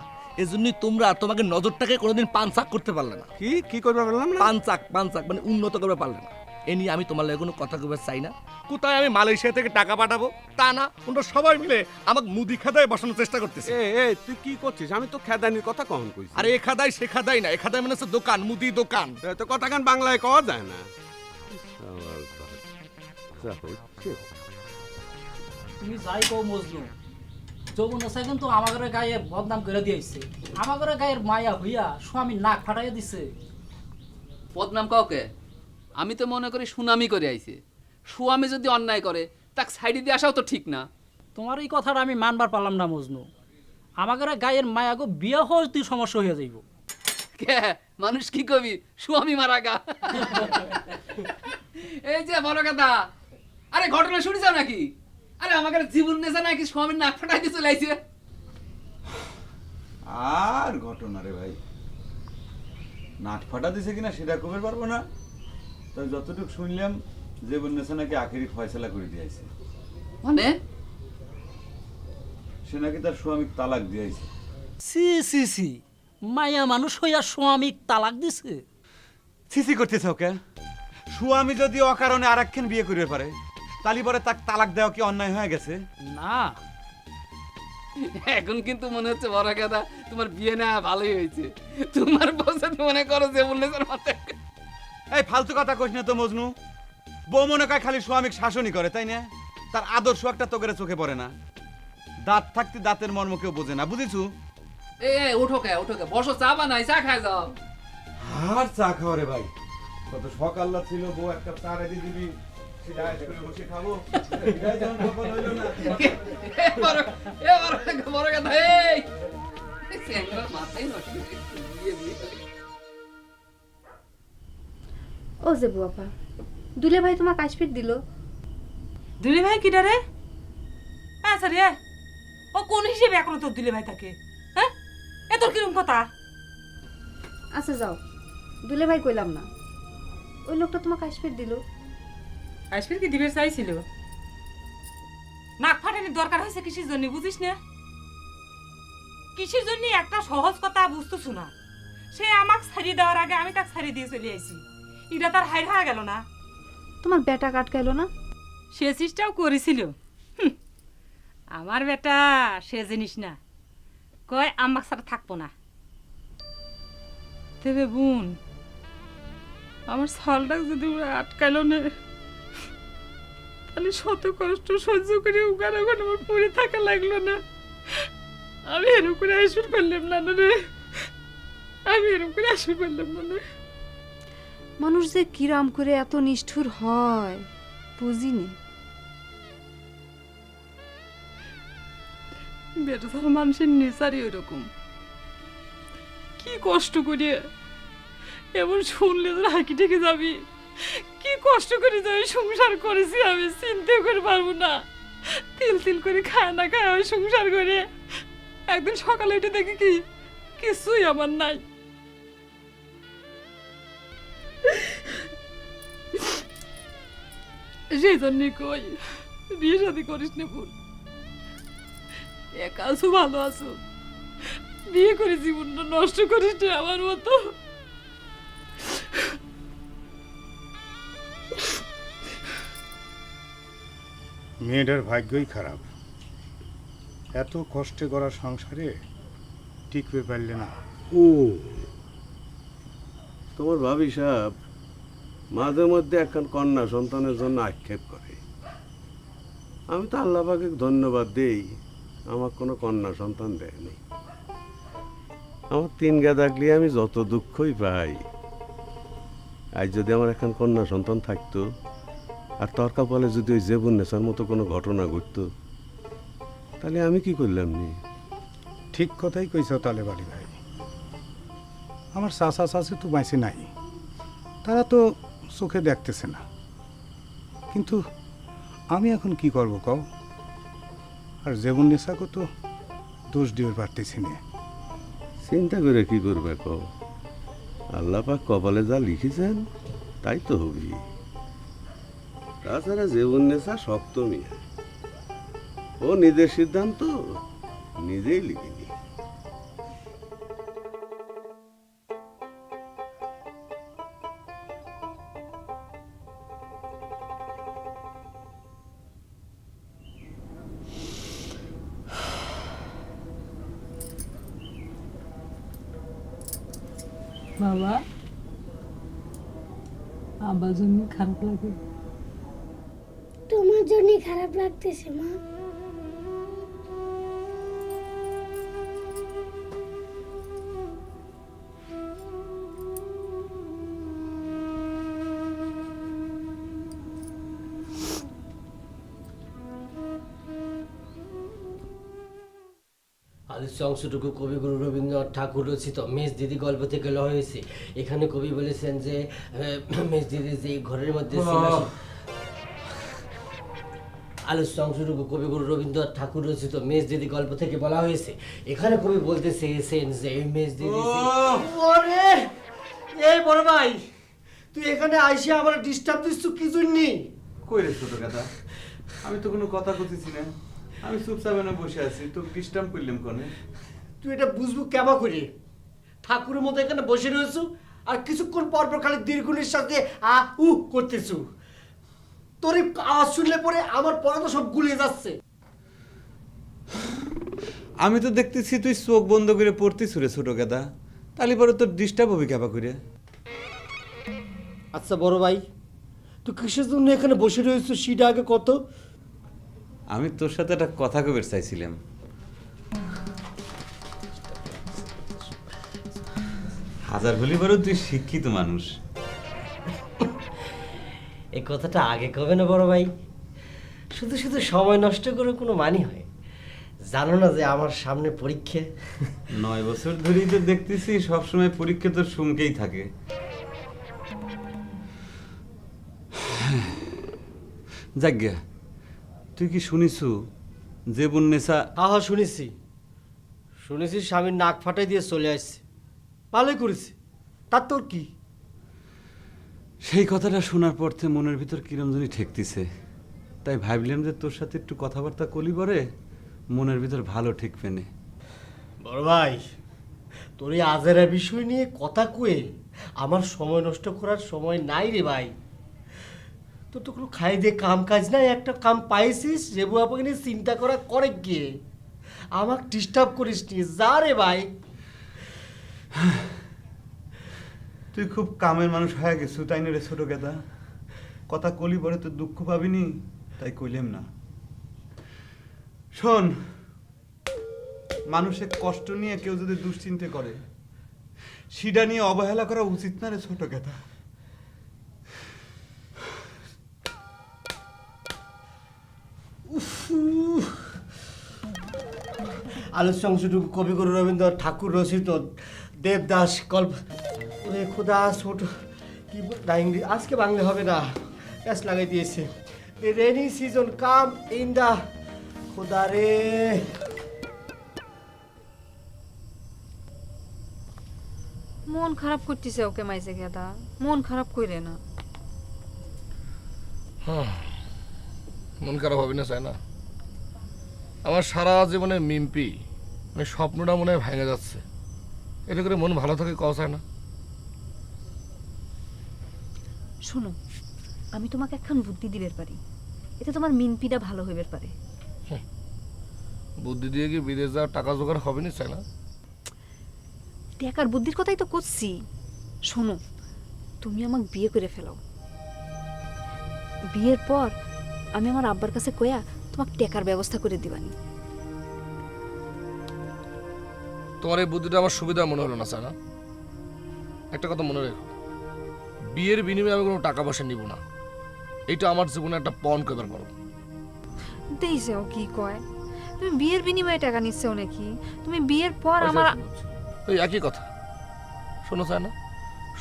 এজন্যই তোমরা তোমাকে নজরটাকে কোনোদিন পাঞ্চাক করতে পারলে না। কি করবে বললাম না? পাঞ্চাক মানে উন্নত করতে পারলে না। এ নিয়ে আমি তোমার লাগে কোনো কথা কবে চাই না। কোথায় আমি মালয়েশিয়া থেকে টাকা পাঠাবো তা না, তোমরা সবাই মিলে আমাকে মুদি খাদায় বসানোর চেষ্টা করতেছে। তুই কি করছিস? আমি তো খেদানির কথা কখন কইছি? আরে এ খাদাই সে খাদাই না, এ খাদাই মানে হচ্ছে দোকান, মুদি দোকান। তো কথা কান বাংলায় কওয়া যায় না। তুমি যাই কও মজনু, যৌবন আছে কিন্তু আমাদের গায়ে বদনাম করে দিয়েছে। আমাদের গায়ের মায়া হইয়া স্বামী নাক ফাটাইয়া দিছে। বদনাম কাউকে? আমি তো মনে করি সুনামি করে আইছে। সুয়ামী যদি অন্যায় করে তাকে সাইডে দিয়ে আসাও তো ঠিক না। তোমার এই কথাটা আমি মানবার পারলাম না মজনু। আমাদের গায়ের মায়া গো বিয়ে হওয়ার তুই সমস্যা হয়ে যাইব। কে মানুষ কি কবি সুয়ামী মারা গা। এই যে বড় কথা, আরে ঘটনা শুনেছ নাকি? আরে আমাকে জীবন নেশা নাকি স্বামীর নাক ফাটাই দিয়ে চলে আইছে। আর ঘটনা রে ভাই, নাট ফাটা দিছে কিনা সেটা কবে পারবো না। তো যতটুকু শুনলাম যে বন্যেছে নাকি আখেরি ফয়সালা করে দিয়েছে। মানে সে নাকি তার স্বামী তালাক দিয়েছে। সি সি সি, মায়া মানুষ হইয়া স্বামী তালাক দিছে? সিসি করতেছ ওকে? স্বামী যদি অকারণে আরেকখান বিয়ে করবে পারে, তালি পরে তাকে তালাক দেওয়া কি অন্যায় হয়ে গেছে? না, এখন কিন্তু মনে হচ্ছে বড় কথা তোমার বিয়ে না ভালোই হয়েছে। তোমার বসে মনে করো যে বললেছেন মাথায়। এই ফালতু কথা কইস না তো মজনু। বউ মনে করে খালি স্বামীক শাসনই করে, তাই না? তার আদর্শ একটা তোকের চোখে পড়ে না। দাঁত থাকতে দাঁতের মর্ম কেউ বোঝে না, বুঝেছু? এ ওঠো কে বসো, চা বানাই, চা খাই যাও। আর চা খাওয়া রে ভাই, কত সকাল্লা ছিল, বউ একটা চা রেডি দিবি, সেটা আয়েশ করে বসে খাবো। এটাই যেমন কপাল হইলো না। বড় কথা, এই স্যাংরার মাথায় নষ্ট বিয়ে। ও যে বুয়াপা, দুলে ভাই তোমার কাশপিট দিল। দুলে ভাই কিটা রে? হ্যাঁ স্যার, ও কোন হিসেবে এখনো তোর দুলে ভাই থাকে? হ্যাঁ, এ তোর কিরম কথা? আচ্ছা যাও, দুলে ভাই কইলাম না, ওই লোকটা তোমার কাশপিট দিল। কাশ্মীর কি দিবে চাইছিল? নাক ফাটানোর দরকার হয়েছে কিসের জন্য বুঝিস না? কিসের জন্য একটা সহজ কথা বুঝতেছ না? সে আমাকে ছাড়িয়ে দেওয়ার আগে আমি তাকে ছাড়িয়ে দিয়ে চলে আইছি। এটা তার হাইর হয়ে গেল না? তোমার বেটা কাটকাইলো না? সে চেষ্টাও করেছিল। আমার বেটা সে জিনিস না, কয় আমাকে ছাড়া থাকবো না। দেবে বোন, আমার সালটা যদি ওরা আটকাইলো না, তাহলে শত কষ্ট সহ্য করে ওখানে ওখানে আমার পড়ে থাকা লাগলো না। আমি এরকম করে আসর করলাম না রে, আমি এরকম করে আসর করলাম না। মানুষ যে কিরাম করে এত নিষ্ঠুর হয় বুঝিনি। বেটা ধর মানুষের নেচারই ওইরকম। কি কষ্ট করে এমন শুনলে তোর হাঁকি ঠেকে যাবি। কি কষ্ট করে যাবি সংসার করেছি আমি, চিনতে করে পারবো না। তিল তিল করে খায় না খায় আমি সংসার করে একদিন সকালে উঠে দেখি কি কিছুই আমার নাই। সেই জন্যই কই বিয়ে শাদী করিস না বোন। একা আছো, ভালো আছো, বিয়ে করে জীবনটা নষ্ট করিস না আমার মতো। মেয়েটার ভাগ্যই খারাপ, এত কষ্টে করা সংসারে টিকবে পারলে না। তোমার ভাবি সাহেব মাঝে মধ্যে একখান কন্যা সন্তানের জন্য আক্ষেপ করে। আমি তো আল্লাহ পাকে ধন্যবাদ দেই, আমার কোনো কন্যা সন্তান দেয়নি। আমার 3 গাদাকলি আমি যত দুঃখই পাই, আজ যদি আমার এখন কন্যা সন্তান থাকতো আর তোর কপালে যদি ওই জেবুন্নেসার মতো কোনো ঘটনা ঘটতো, তাহলে আমি কি করলাম নি? ঠিক কথাই কইছ তালে বাড়ি ভাই। আমার চাচা চাচি তো বাইসে নাই, তারা তো চোখে দেখতেছে না, কিন্তু আমি এখন কি করব কও? আর জেবুন নেশাকে তো দোষ দিয়ে পারতেছি না। চিন্তা করে কি করবে কও? আল্লাহ পাক কপালে যা লিখেছেন তাই তো হবি। তাছাড়া জেবুন্নেসা শক্ত মেয়ে, ও নিজের সিদ্ধান্ত নিজেই লিখেনি। বাবা, আমার জন্য খারাপ লাগে। তোমার জন্য খারাপ লাগতেছে মা। আলোচ্য অংশটুকু কবিগুরু রবীন্দ্রনাথ ঠাকুর রচিত মেজ দিদি গল্প থেকে লওয়া হয়েছে। এখানে কবি বলেছেন যে মেজ দিদি যে ঘরের মধ্যে ছিল আলোচ্য অংশটুকু কবিগুরু রবীন্দ্রনাথ ঠাকুর রচিত মেজ দিদি গল্প থেকে বলা হয়েছে। এখানে কবি বলতে চেয়েছেন যে এই মেজ দিদি ওরে এই বড় ভাই, তুই এখানে আইসে আমার ডিস্টার্ব দিচ্ছ কি জন্য? কই রে ছোট কথা, আমি তো কোনো কথা কইতেছি না, আমি চুপচাপ এনে বসে আছি, তো ডিস্টার্ব করলাম কোনে? তুই এটা বুঝবো কেমন করে? ঠাকুরের মতো এখানে বসে রয়েছো আর কিছুক্ষণ পর পর খালি দীর্ঘ নিঃশ্বাস দিয়ে আ উ করতেছো। তোর এই আওয়াজ শুনলে পরে আমার পড়া তো সব গুলিয়ে যাচ্ছে। আমি তো দেখতেছি তুই চোখ বন্ধ করে পড়তিস রে ছোট গাদা, তাহলে পরে তোর ডিস্টার্ব হবে কেবা করে? আচ্ছা বড় ভাই, তুই কিসের জন্য এখানে বসে রয়েছো সেটা আগে কত? আমি তোর সাথে একটা কথা কইবার চাইছিলাম। হাজার বলি বড় তুই শিক্ষিত মানুষ। এই কথাটা আগে কবে না বড় ভাই? শুধু শুধু সময় নষ্ট করে কোনো মানি হয়? জানো না যে আমার সামনে পরীক্ষা? 9 বছর ধরেই তো দেখতেছি সবসময় পরীক্ষা তোর সুমকেই থাকে। যাজ্ঞা, তুই কি শুনিছু যে বন্যেসা? হ্যাঁ শুনেছি, স্বামীর নাক ফাটাই দিয়ে চলে আসছে। ভালোই করেছি, তার তোর কি? সেই কথাটা শোনার পর থেকে মনের ভিতর কিরম জানি ঠেকতেছে, তাই ভাবলাম যে তোর সাথে একটু কথাবার্তা কলি পরে মনের ভিতর ভালো ঠিক পেনে। বড় ভাই, তোর এই আজেরা বিষয় নিয়ে কথা কয়ে আমার সময় নষ্ট করার সময় নাই রে ভাই। তোর তো কোনো খাই দিয়ে কাম কাজ নাই, একটা কাম পাইছিস রেবু আপাকে নিয়ে চিন্তা করা করে গিয়ে আমাকে ডিস্টার্ব করিস নি, যা রে ভাই। তুই খুব কামের মানুষ হয়ে গেছু তাই না রে ছোট গেদা? কথা কলি পরে তো দুঃখ পাবিনি, তাই কইলাম না। শোন, মানুষের কষ্ট নিয়ে কেউ যদি দুশ্চিন্তা করে সেটা নিয়ে অবহেলা করা উচিত না রে ছোট গেদা। আলোচ্য অংশটুকু কবিগুরু রবীন্দ্রনাথ ঠাকুর রচিত দেবদাস গল্প। ওরে খোদা, ছোট কি ইংরেজি আজকে বাংলা হবে না, প্যাস লাগাই দিয়েছে। The rainy season come in the খোদা রে। মন খারাপ করতেছে ওকে মাইজে গেদা, মন খারাপ কইরে না। মন খারাপ হবে না চাই না? আমার সারা জীবনের মিম্পি মানে স্বপ্নটা মনে হয় ভেঙে যাচ্ছে, এতে করে মন ভালো থাকে কওয়া যায় না? শোনো, আমি তোমাকে একখান বুদ্ধি দিবের পারি, এতে তোমার মিনপিটা ভালো হইবার পারে। বুদ্ধি দিয়ে কি বিদেশ যাওয়ার টাকা জোগাড় হবে না চাই না? টাকার বুদ্ধির কথাই তো করছি। শোনো, তুমি আমাকে বিয়ে করে ফেলাও। বিয়ের পর আমি আমার আব্বার কাছে কয়া তোমাকে টাকার ব্যবস্থা করে দিবানি। তোমার এই বুদ্ধিটা আমার সুবিধা মনে হলো না সানা। একটা কথা মনে রেখো, বিয়ের বিনিময়ে আমি কোনো টাকা পয়সা নিব না। এটা আমার জীবনে একটা পণ করবার পারো। দেইছেও কি কয়, তুমি বিয়ের বিনিময়ে টাকা নিচ্ছেও নাকি? তুমি বিয়ের পর আমার ওই একই কথা। শোনো সানা,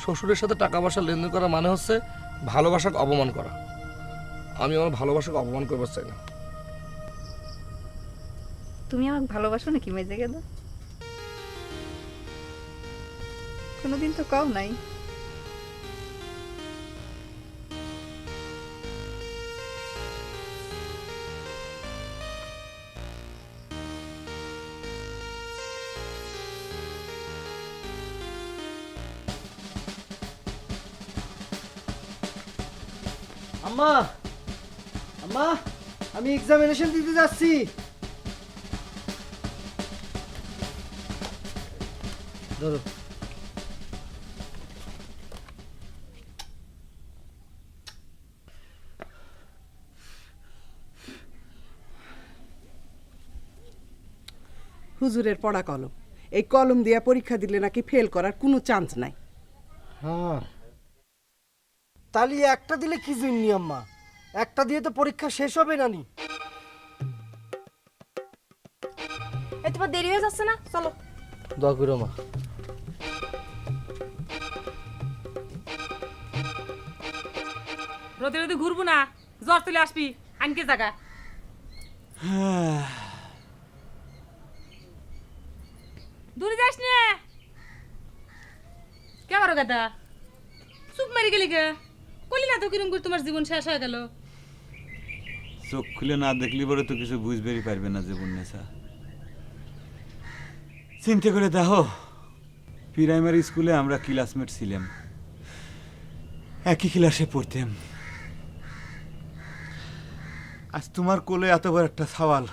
শ্বশুরের সাথে টাকা পয়সা লেনদেন করা মানে হচ্ছে ভালোবাসাকে অপমান করা। আমি আমার ভালোবাসাকে অপমান করবার চাই না। তুমি আমাকে ভালোবাসো নাকি মেজে গেল? কোনোদিন তো কাও নাই। আম্মা, আম্মা, আমি এক্সামিনেশন দিতে যাচ্ছি। ধরো। হুজুরের পড়া কলম, এই কলম দিয়ে পরীক্ষা দিলে নাকি ফেল করার কোনো চান্স নাই। হ্যাঁ, তাহলে একটা দিলে কি জন্য আম্মা? একটা দিয়ে তো পরীক্ষা শেষ হবে না নি। এই তোমার দেরি হয়ে যাচ্ছে না, চলো। দোয়া করো মা। রোদে রোদে ঘুরবো না, জ্বর তুলে আসবি আনকে জায়গা। দূরে যাস নে। কে বড় গাদা চুপ মারি গেলি কে? কলি না তো কিরম করে তোমার জীবন শেষ হয়ে গেল। চোখ খুলে না দেখলি পরে তো কিছু বুঝবেই পারবে না জীবন নেশা। চিন্তা করে দেখো, প্রাইমারি স্কুলে আমরা ক্লাসমেট ছিলাম, একই ক্লাসে পড়তাম। আজ তোমার কোলে এত বড় একটা সওয়াল,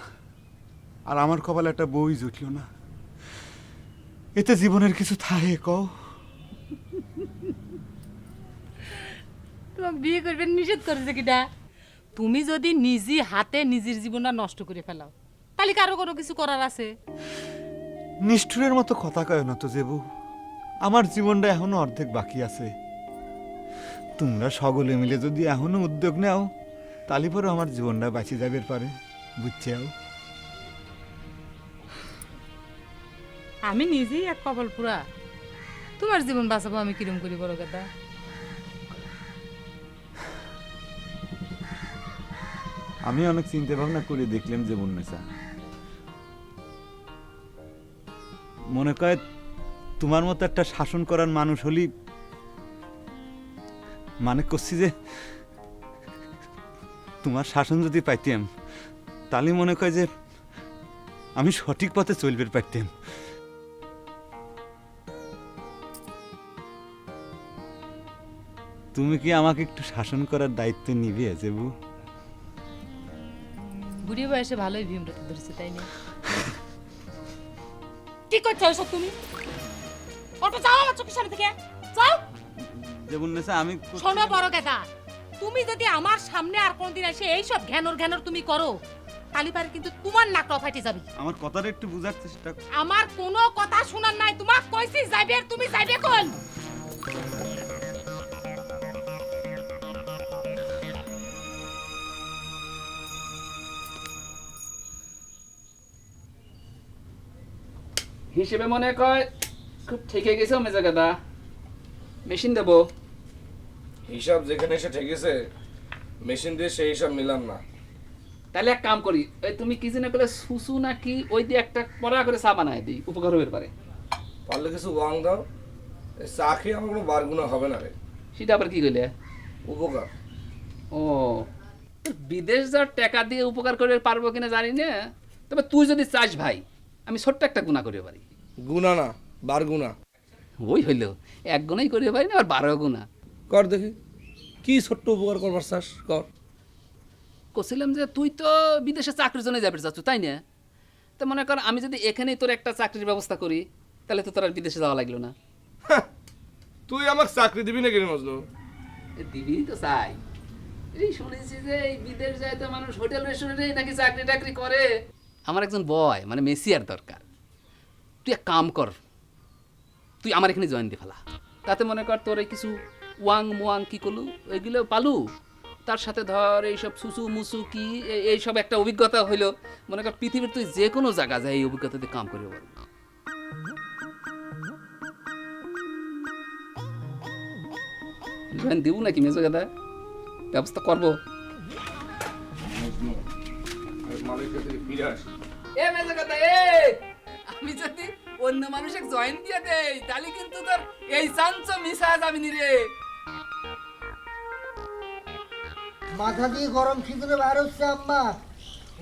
আর আমার কপালে একটা বই জুটল না। এতে জীবনের কিছু থাকে কও? তোমাকে বিয়ে করবেন নিষেধ করেছে কিটা? তুমি যদি নিজে হাতে নিজের জীবনটা নষ্ট করে ফেলাও, তাহলে কারো কোনো কিছু করার আছে? নিষ্ঠুরের মতো কথা কয় না তো জেবু। আমার জীবনটা এখনো অর্ধেক বাকি আছে। তোমরা সকলে মিলে যদি এখনো উদ্যোগ নাও, তাহলে পরে আমার জীবনটা বাঁচি যাবে পারে, বুঝছেও? আমি নিজেই এক কপাল পুরা, তোমার জীবন বাঁচাবো আমি কিরম করি বড় কথা? আমি অনেক চিন্তা ভাবনা করে দেখলাম জীবন নেশা। মনে কয় তোমার মতো একটা শাসন করার মানুষ হলি, মানে করছি যে তোমার শাসন যদি পাইতাম, তাহলে মনে কয় যে আমি সঠিক পথে চলবে পারতাম। তুমি কি আমাকে একটু শাসন করার দায়িত্ব নিবে জেবু? বুড়ি বয়সে ভালোই ভীমরতি ধরেছে, তাই না? কি করছো ওসব তুমি? অটো যাও আমার চোখের সামনে থেকে, যাও। জেবুন নেশা আমি শোনো বড় গেদা, তুমি যদি আমার সামনে আর কোনদিন এসে এইসব ঘ্যানর ঘ্যানর তুমি করো, তাহলে পারে কিন্তু তোমার নাকটা ফাটে যাবে। আমার কথাটা একটু বুঝার চেষ্টা। আমার কোনো কথা শোনার নাই, তোমাক কইছি যাইবে আর তুমি যাইবে কোন? হিসেবে মনে কয় খুব ঠেকে গেছে মেজা গাদা। মেশিন দেবো। হিসাব যেখানে এসে ঠেকেছে, মেশিন দিয়ে সেই হিসাব মিলাম না। তাহলে এক কাম করি, ওই তুমি কি যেন করে সুসু নাকি ওই দিয়ে একটা পড়া করে চা বানায় দিই, উপকার হতে পারে। পারলে কিছু ওয়াং দাও, চা খেয়ে আমার কোনো বারগুনা হবে না রে। সেটা আবার কি কইলে? উপকার। ও, বিদেশ যাওয়ার টাকা দিয়ে উপকার করে পারবো কিনা জানি না, তবে তুই যদি চাস ভাই, আমি ছোট্ট একটা গুণা করতে পারি। গুনা না, বারগুনা। ওই হইল, এক গুণাই করতে পারি না, আর 12 গুণা। কর দেখি, কি ছোট্ট উপকার করবার চাস কর। কছিলাম যে তুই তো বিদেশে চাকরির জন্য যাবে চাচ্ছ, তাই না? তো মনে কর আমি যদি এখানেই তোর একটা চাকরির ব্যবস্থা করি, তাহলে তো তোর আর বিদেশে যাওয়া লাগলো না। তুই আমাকে চাকরি দিবি নাকি রে মজনু? দিবি তো চাই। এই শুনেছি যে এই বিদেশ যায় তো মানুষ হোটেল রেস্টুরেন্টে নাকি চাকরি টাকরি করে। আমার একজন বয় মানে মেসিয়ার দরকার। তুই এক কাম কর, তুই আমার এখানে জয়েন দি ফেলা। তাতে মনে কর তোর এই কিছু ওয়াং মোয়াং কি করলু এগুলো পালু, তার সাথে ধর এইসব সুসু মুসু কি এইসব একটা অভিজ্ঞতা হইলো। মনে কর পৃথিবীর তুই যে কোনো জায়গা যায় এই অভিজ্ঞতাতে কাম করে পারবি। জয়েন দিব নাকি মেজো দাদা? ব্যবস্থা করবো। এ মেজো দাদা, আমি যদি অন্য মানুষকে জয়েন দিয়ে দেই তাহলে কিন্তু তোর এই চান্স মিশা যাবি নি রে। মাথা দিয়ে গরম খিদুরে বার হচ্ছে আম্মা।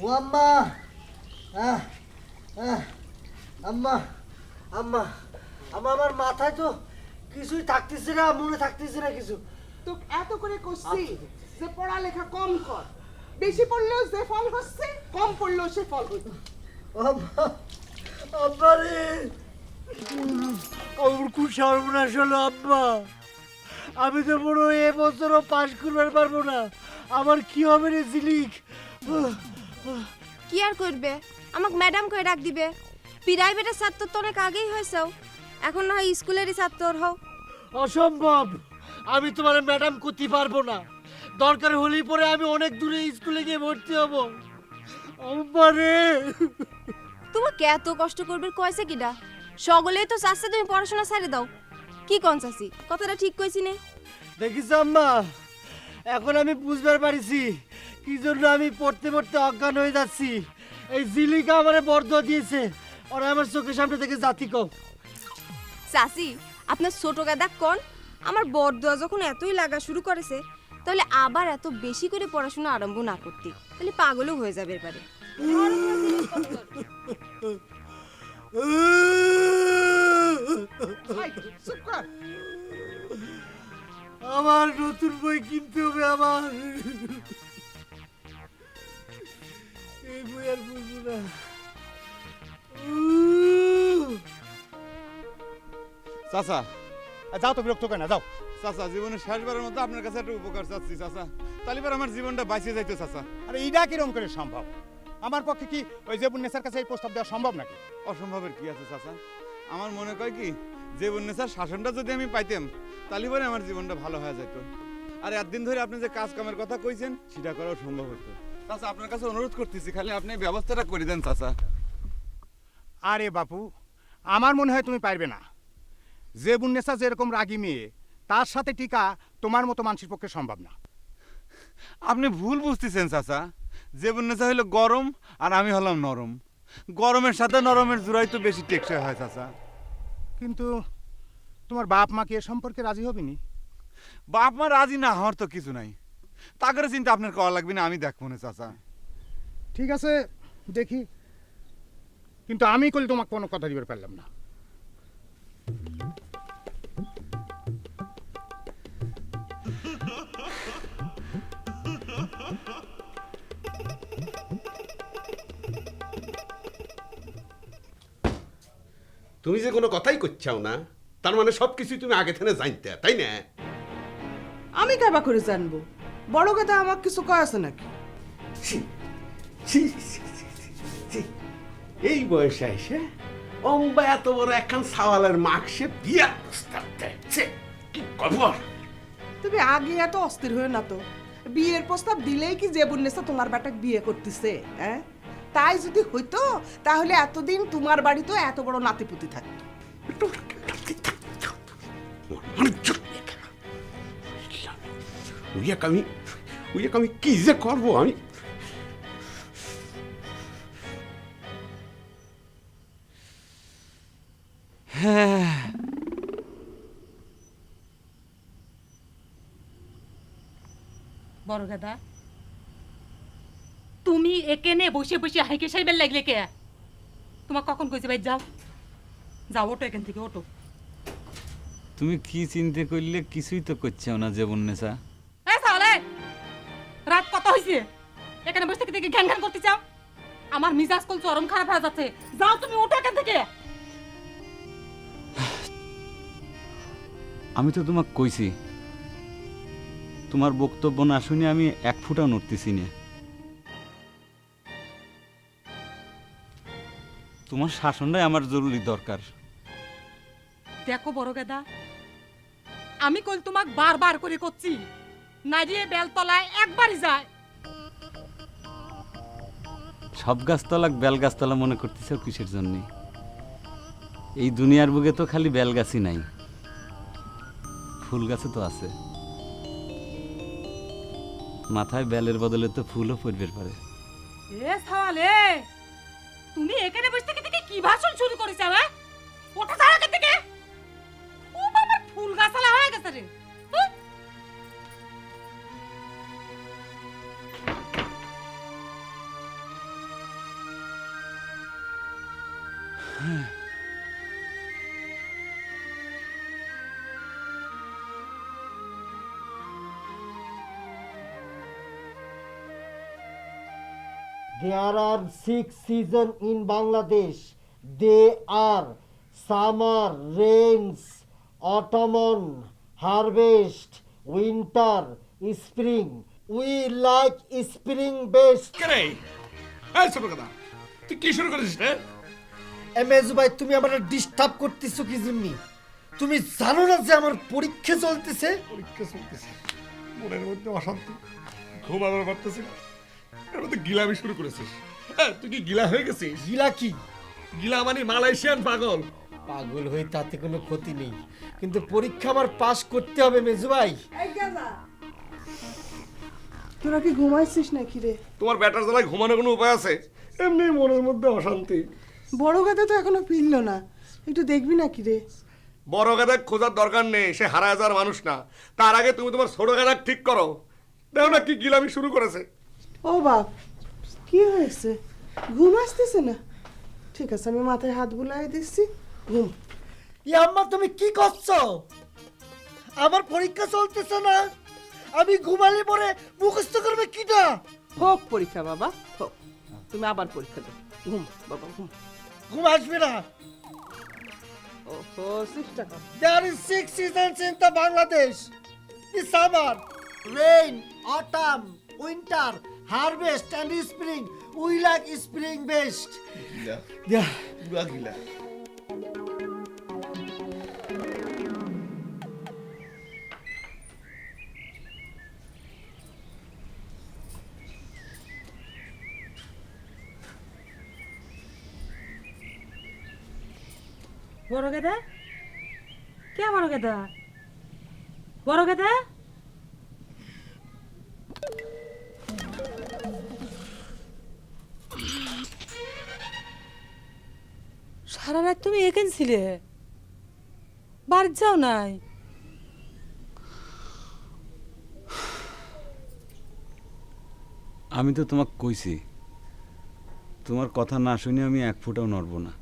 ও আম্মা, আম্মা আম্মা আম্মা, আমার মাথায় তো কিছুই থাকতেছে না, মনে থাকতেছে না কিছু। তো এত করে কষছি যে পড়ালেখা কম কর, বেশি পড়লেও যে ফল হচ্ছে, কম পড়লেও সে ফল হচ্ছে। আম্মা, আব্বা রে, আমার খুব সর্বনাশ হলো আব্বা। আমি তো বড় এবছরও পাশ করবার পারবো না। আমার কি হবে রে ঝিলিক? কি আর করবে, আমাকে ম্যাডাম কয়ে ডাক দিবে। প্রাইভেটের ছাত্র তো অনেক আগেই হয়েছেও, এখন না হয় স্কুলেরই ছাত্র হও। অসম্ভব, আমি তোমার ম্যাডাম করতে পারবো না। দরকার হলেই পরে আমি অনেক দূরে স্কুলে গিয়ে ভর্তি হব। আব্বা রে, তোমাকে এত কষ্ট করবে কয়েছে কিডা? সকলেই তো চাচ্ছে তুমি পড়াশোনা ছেড়ে দাও। কি কোন চাচি, কথাটা ঠিক কইছি নে? দেখিস আম্মা, এখন আমি বুঝবার পারিছি কি জন্য আমি পড়তে পড়তে অজ্ঞান হয়ে যাচ্ছি। এই জিলিকা আমারে বরদোয়া দিয়েছে, ওরা আমার চোখের সামনে থেকে জাতি কম। চাচি, আপনার ছোট গাদা কোন? আমার বড়দোয়া যখন এতই লাগা শুরু করেছে, তাহলে আবার এত বেশি করে পড়াশোনা আরম্ভ না করতে, তাহলে পাগলও হয়ে যাবে এবারে। চুপ কর। আমার নতুন বই কিনতে হবে আমার। এই বই আর বুঝবো না। চাচা, যাও তো, বিরক্ত করে না, যাও। চাচা জীবনের শেষবারের মতো আপনার কাছে একটা উপকার চাচ্ছি চাচা, তালিবার আমার জীবনটা বাঁচিয়ে যাইতো চাচা। আরে এইটা কিরম করে সম্ভব? আমার পক্ষে কি ওই জেবুন্নেসার কাছে এই প্রস্তাব দেওয়া সম্ভব নাকি? অসম্ভবের কি আছে চাচা? আমার মনে কয় কি, জেবুন্নেসার শাসনটা যদি আমি পাইতাম তালিবারে আমার জীবনটা ভালো হয়ে যেত। আর একদিন ধরে আপনি যে কাজ কামের কথা কইছেন সেটা করাও সম্ভব হতো। চাচা আপনার কাছে অনুরোধ করতেছি, খালি আপনি এই ব্যবস্থাটা করে দেন চাচা। আরে বাপু, আমার মনে হয় তুমি পারবে না। জেবুন্নেসা যেরকম রাগী মেয়ে, তার সাথে টিকা তোমার মতো মানুষের পক্ষে সম্ভব না। আপনি ভুল বুঝতেছেন চাচা। জেবুন্নেসা হইলো গরম আর আমি হলাম নরম। গরমের সাথে নরমের জোড়াই তো বেশি টেকসই হয় চাচা। কিন্তু তোমার বাপ মা কি এ সম্পর্কে রাজি হবেনি? বাপ মা রাজি না হওয়ার তো কিছু নাই, তা করে চিন্তা আপনার করা লাগবে না, আমি দেখবো না চাচা। ঠিক আছে, দেখি। কিন্তু আমি করলে তোমাকে কোনো কথা দিতে পারলাম না। তুমি যে কোনো কথাই করছাও না, তার মানে সব কিছুই তুমি আগে থেকে জানতে, তাই না? আমি কাবা করে জানবো? বড় কথা আমাকে কিছু কয় আছে নাকি? এই বয়সে এসে অম্বা এত বড় একখান সাওয়ালের মাকসে বিয়ার প্রস্তাব দেয়, কি খবর? তুমি আগে এত অস্থির হয়ে না তো। বিয়ের প্রস্তাব দিলেই কি জেবুন্নেসা তোমার বেটাকে বিয়ে করতেছে? হ্যাঁ, তাই যদি হইতো তাহলে এতদিন তোমার বাড়িতে এত বড় নাতিপুতি থাকতো। আমি কি যে করবো আমি? বড় গাদা, তুমি এখানে বসে বসে হাইকে সাইবেল লাগলে কে? তোমার কখন কইছে ভাই যাও যাও, ওটো এখান থেকে, ওটো। তুমি কি চিন্তা করলে কিছুই তো করছেও না জেবুন্নেসা। এ সালে, রাত কত হইছে? এখানে বসে থেকে ঘ্যান ঘ্যান করতে চাও? আমার মিজাজ কল চরম খারাপ হয়ে যাচ্ছে। যাও তুমি, ওটো এখান থেকে। আমি তো তোমাকে কইছি, তোমার বক্তব্য না শুনে আমি এক ফুটাও নড়তেছি না। তোমার শাসনটাই আমার জরুরি দরকার। দেখো বড় গেদা, আমি কল তোমাক বারবার করে করছি, নাইরিয়ে বেলতলায় একবারই যায়। সব গাছতলাক বেল গাছতলা মনে করতেছ কিসের জন্য? এই দুনিয়ার বুকে তো খালি বেল গাছই নাই, ফুল গাছে তো আছে। মাথায় বেলের বদলে তো ফুলও পড়বে পারে। এ সাওয়ালে, তুমি এখানে বসে থেকে থেকে কি ভাষণ শুরু করেছ? হ্যাঁ, ওটা যাও এখান থেকে। ও বাবা, ফুল গাছালা হয়ে গেছে রে। There are 6 seasons in Bangladesh. They are summer, rains, autumn, harvest, winter, spring. We like spring best. কেরে এই ছোট কথা, তুই কি শুরু করেছিস রে? এমএজু ভাই, তুমি আমাকে ডিস্টার্ব করতেছো কি জন্য? তুমি জানো না যে আমার পরীক্ষা চলতেছে? পরীক্ষা চলতেছে, মনের মধ্যে অশান্তি, ঘুমাবার পারতেছি না, এর মধ্যে গিলামি শুরু করেছিস। তুই কি গিলা হয়ে গেছিস? গিলা কি? গিলা মানে মালয়েশিয়ান পাগল। পাগল হয়ে তাতে কোনো ক্ষতি নেই, কিন্তু পরীক্ষা আমার পাস করতে হবে মেজু ভাই। তোরা কি ঘুমাইছিস নাকি রে? তোমার ব্যাটার জ্বালায় ঘুমানোর কোনো উপায় আছে? এমনি মনের মধ্যে অশান্তি। বড় গাদা তো এখনো ফিরল না, একটু দেখবি নাকি রে? বড় গাদা খোঁজার দরকার নেই, সে হারায় যাওয়ার মানুষ না। তার আগে তুমি তোমার ছোট গাদা ঠিক করো। দেখো না কি গিলামি শুরু করেছে। ও বাপ, কি হয়েছে? ঘুম আসতেছে না? ঠিক আছে, আমি মাথায় হাত বুলাই দিচ্ছি, ঘুম। ই আম্মা, তুমি কি করছো? আমার পরীক্ষা চলতেছে না, আমি ঘুমালে পরে মুখস্থ করবে কিটা? হোক পরীক্ষা বাবা, হোক। তুমি আবার পরীক্ষা দাও, ঘুম বাবা ঘুম। ঘুম আসবে না। ওহো, চেষ্টা কর। There is 6 seasons in the Bangladesh. The summer, rain, autumn, winter, harvest and spring. We like spring best. Yeah. গিলা বড় গেদা, কে বড় গেদা? বড় গেদা, সারা রাত তুমি এখানে ছিলে, বাড়ি যাও নাই? আমি তো তোমাকে কইছি, তোমার কথা না শুনে আমি এক ফুটাও নড়ব না।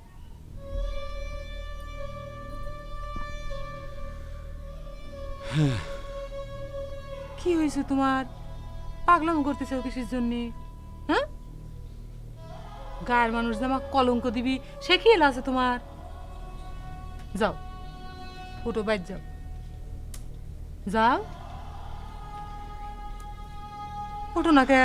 কি হয়েছে তোমার? পাগলাম করতেছ কিসের জন্য? হ্যাঁ, গায়ের মানুষ জামা কলঙ্ক দিবি সে কি এলা আছে তোমার? যাও, ফুটো বাইর যাও, যাও, ফুটো না কে?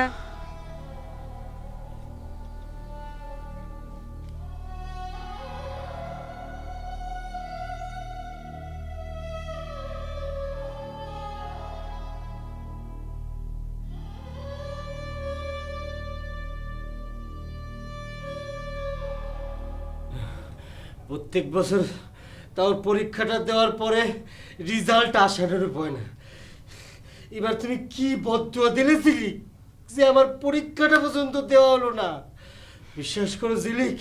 প্রত্যেক বছর তাও পরীক্ষাটা দেওয়ার পরে রেজাল্ট আসানোর উপায় না। এবার তুমি কি বদুয়া দিলেছিলি যে আমার পরীক্ষাটা পর্যন্ত দেওয়া হলো না? বিশ্বাস করো জিলিক,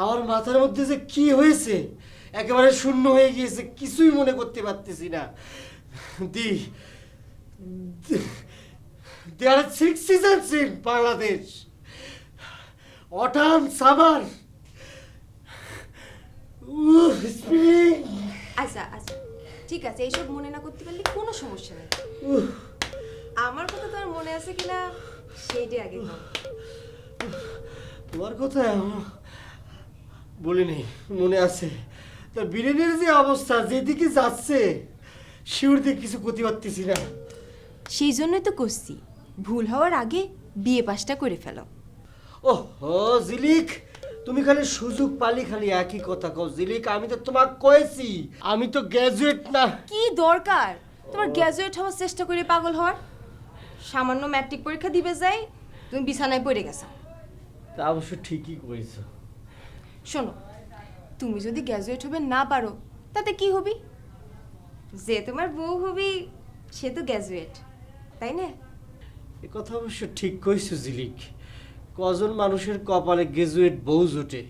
আমার মাথার মধ্যে যে কি হয়েছে একেবারে শূন্য হয়ে গিয়েছে, কিছুই মনে করতে পারতেছি না। There are 6 seasons in Bangladesh. Autumn, summer, spring. আচ্ছা আচ্ছা, ঠিক আছে, এইসব মনে না করতে পারলে কোনো সমস্যা নেই। আমার কথা তো আর মনে আছে কিনা সেইটাই আগে কর। তোমার কথা বলিনি, মনে আছে। তার ব্রেনের যে অবস্থা, যেদিকে যাচ্ছে শিউর দিয়ে কিছু করতে পারতেছি না। সেই জন্যই তো করছি, ভুল হওয়ার আগে বিয়ে পাশটা করে ফেলো। ওহো জিলিক, তুমি খালি সুযোগ পালি খালি একই কথা কও। জিলিক, আমি তো তোমাকে কয়েছি আমি তো গ্র্যাজুয়েট না। কি দরকার তোমার গ্র্যাজুয়েট হওয়ার চেষ্টা করে পাগল হওয়ার? সামান্য ম্যাট্রিক পরীক্ষা দিবে যাই তুমি বিছানায় পড়ে গেছো। তা অবশ্য ঠিকই কইছো। শোনো, তুমি যদি গ্র্যাজুয়েট হবে না পারো তাতে কি হবি? যে তোমার বউ হবি সে তো গ্র্যাজুয়েট, তাই না? এ কথা অবশ্য ঠিক কইছো জিলিক। কজন মানুষের কপালে গ্র্যাজুয়েট বউ জোটে,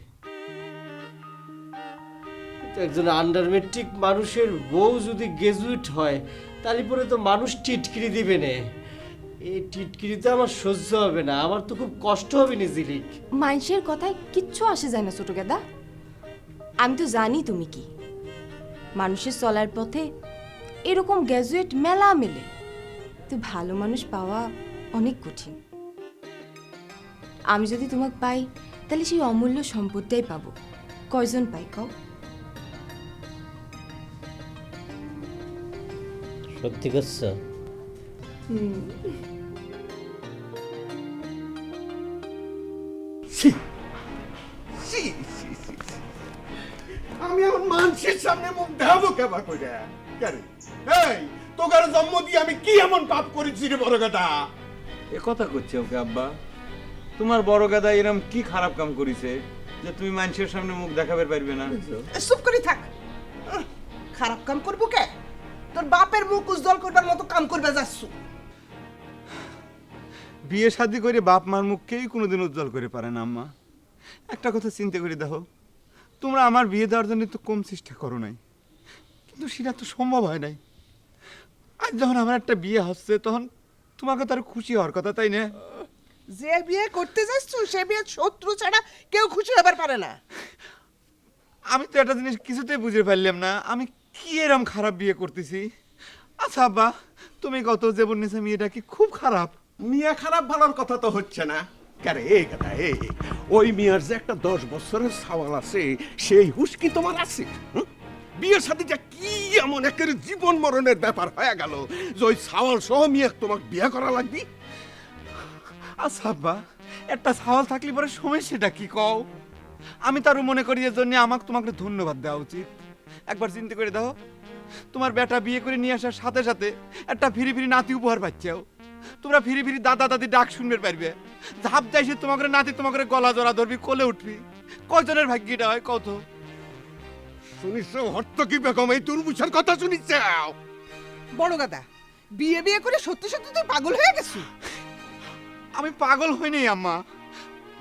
কিন্তু একজন আন্ডার ম্যাট্রিক মানুষের বউ যদি গ্র্যাজুয়েট হয় তাহলে পরে তো মানুষ টিটকিরি দিবে না। এই টিটকিরিতে আমার সহ্য হবে না, আমার তো খুব কষ্ট হবে না জিলিক। মানুষের কথায় কিচ্ছু আসে যায় না ছোট গেদা। আমি তো জানি তুমি কি। মানুষের চলার পথে এরকম গ্র্যাজুয়েট মেলা মেলে, তো ভালো মানুষ পাওয়া অনেক কঠিন। আমি যদি তোমাকে পাই তাহলে সেই অমূল্য সম্পদটাই পাবো। কয়জন পাই কও? সত্যি করছো? আমি এখন মানুষের সামনে মুখ দেখাবো কেবা কইরা? কেরে এই তোকার জন্ম দিয়ে আমি কি এমন পাপ করেছি রে বড় কথা? এ কথা করছে ওকে আব্বা? তোমার বড় গাদা এরম কি খারাপ কাম করিছে যে তুমি মানুষের সামনে মুখ দেখাবার পারবে না? চুপ করে থাক। খারাপ কাম করবো কে? তোর বাপের মুখ উজ্জ্বল করবার মতো কাম করবে যাচ্ছ। বিয়ে শাদী করে বাপ মার মুখকেই কোনোদিন উজ্জ্বল করে পারে না আম্মা। একটা কথা চিন্তা করে দেখো, তোমরা আমার বিয়ে দেওয়ার জন্য তো কম চেষ্টা করো নাই, কিন্তু সেটা তো সম্ভব হয় নাই। আজ যখন আমার একটা বিয়ে হচ্ছে তখন তোমাকে তো আর খুশি হওয়ার কথা, তাই না? যে বিয়ে করতে যাচ্ছ সে বিয়ে শত্রু ছাড়া কেউ খুশি হবার পারে না। আমি তো একটা জিনিস কিছুতেই বুঝে পারলাম না, আমি কি এরম খারাপ বিয়ে করতেছি। আচ্ছা আব্বা, তুমি কত যে বলছো মেয়েটা কি খুব খারাপ? মিয়া খারাপ ভালোর কথা তো হচ্ছে না। কারে এই কথা ওই মিয়ার যে একটা 10 বছরের সওয়াল আছে সেই হুশ কি তোমার আছে? বিয়ের সাথে যা কি এমন একের জীবন মরণের ব্যাপার হয়ে গেল যে ওই সওয়াল সহ মিয়া তোমাকে বিয়ে করা লাগবে? আচ্ছা আব্বা, একটা সওয়াল থাকলে পরে সমস্যাটা কি কও? আমি তারও মনে করি এর জন্য আমাকে তোমাকে ধন্যবাদ দেওয়া উচিত। একবার চিন্তা করে দাও, তোমার বেটা বিয়ে করে নিয়ে আসার সাথে সাথে একটা ফিরি ফিরি নাতি উপহার পাচ্ছেও। তোমরা ফিরি ফিরি দাদা দাদি ডাক শুনবে পারবে। ধাপ যাইছে তোমাকে নাতি তোমাকে গলা জড়া ধরবি, কোলে উঠবি। কয়জনের ভাগ্যটা হয় কত? শুনিস হর্ত কি বেগম এই তুরমুষের কথা শুনিস? বড় গাদা, বিয়ে বিয়ে করে সত্যি সত্যি তুই পাগল হয়ে গেছিস। আমি পাগল হইনি আম্মা,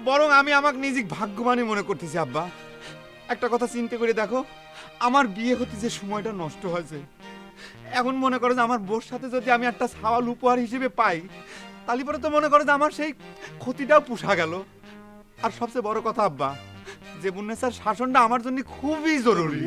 বরং আমি আমাকে নিজে ভাগ্যবানই মনে করতেছি আব্বা। একটা কথা চিন্তা করে দেখো, আমার বিয়ে হতে যে সময়টা নষ্ট হয়েছে, এখন মনে করো যে আমার বোর সাথে যদি আমি একটা সওয়াল উপহার হিসেবে পাই, তাহলে পরে তো মনে করো যে আমার সেই ক্ষতিটাও পুষা গেল। আর সবচেয়ে বড় কথা আব্বা, যে বুন্নেসার শাসনটা আমার জন্য খুবই জরুরি।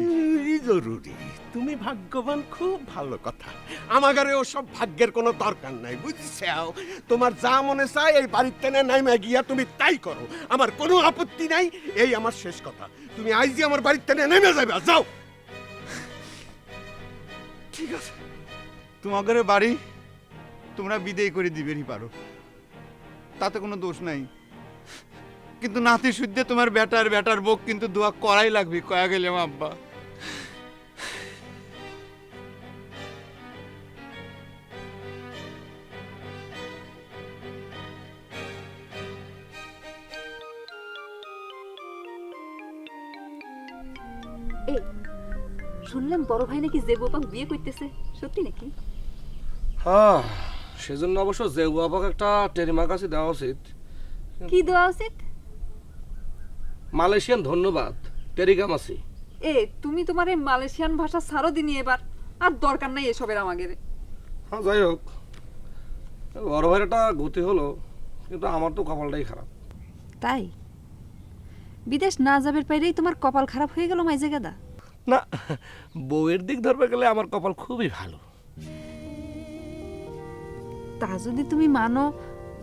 জরুরি? তুমি ভাগ্যবান, খুব ভালো কথা। আমাগারে ওসব ভাগ্যের কোনো দরকার নাই, বুঝছো? তোমার যা মনে চায় এই বাড়িতে নাইমা গিয়া তুমি তাই করো, আমার কোনো আপত্তি নাই। এই আমার শেষ কথা, তুমি আইজি আমার বাড়িতে নেমে যাবে, যাও। ঠিক আছে, তোমাদের বাড়ি তোমরা বিদায় করে দিবেরই পারো, তাতে কোনো দোষ নাই। কিন্তু নাতি শুদ্ধে তোমার বেটার বউ কিন্তু দোয়া করাই লাগবে, কয়া গেলাম আব্বা। শুনলাম বড় ভাই নাকি যে বোপাক বিয়ে করতেছে, সত্যি নাকি? হ্যাঁ, সেজন্য অবশ্য জেউ বাবাকে একটা টেরিমাকাশি দেওয়া উচিত। কি দেওয়া উচিত? মালয়েশিয়ান ধন্যবাদ, টেরিগামাসি। তুমি তোমার এই মালয়েশিয়ান ভাষা ছাড়ো দিনি এবার, আর দরকার নাই এসবের আমাদের। হ্যাঁ, যাই হোক, বড় ভাইয়ের একটা গতি হলো, কিন্তু আমার তো কপালটাই খারাপ। তাই বিদেশ না যাবের পাইরেই তোমার কপাল খারাপ হয়ে গেল মাইজে গাদা? না, বউয়ের দিক ধরবে গেলে আমার কপাল খুবই ভালো। তা যদি তুমি মানো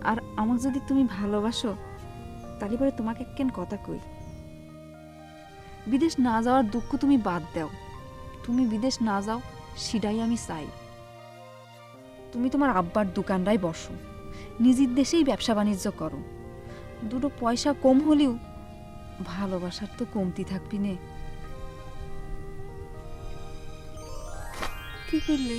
আর আমাকে যদি তুমি ভালোবাসো, তাহলে পরে তোমাকে কেন কথা কই, বিদেশ না যাওয়ার দুঃখ তুমি বাদ দাও, তুমি বিদেশ না যাও সেটাই আমি চাই। তুমি তোমার আব্বার দোকানটাই বসো, নিজের দেশেই ব্যবসা বাণিজ্য করো, দুটো পয়সা কম হলেও ভালোবাসার তো কমতি থাকবি নে। কি করলে?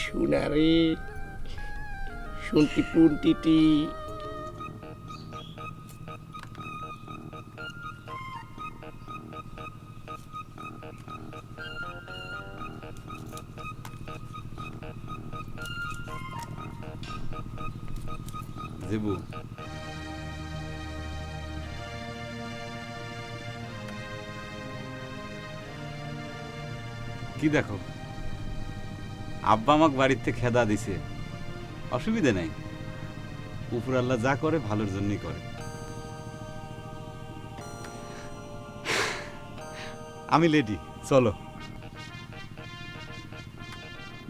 শোনা রে, শুনতি পুনটিটি। দেবু, কি দেখো, আব্বা আমাকে বাড়িতে খেদা দিছে, অসুবিধা নাই, উপর আল্লাহ যা করে ভালোর জন্যই করে। আমি লেডি, চলো।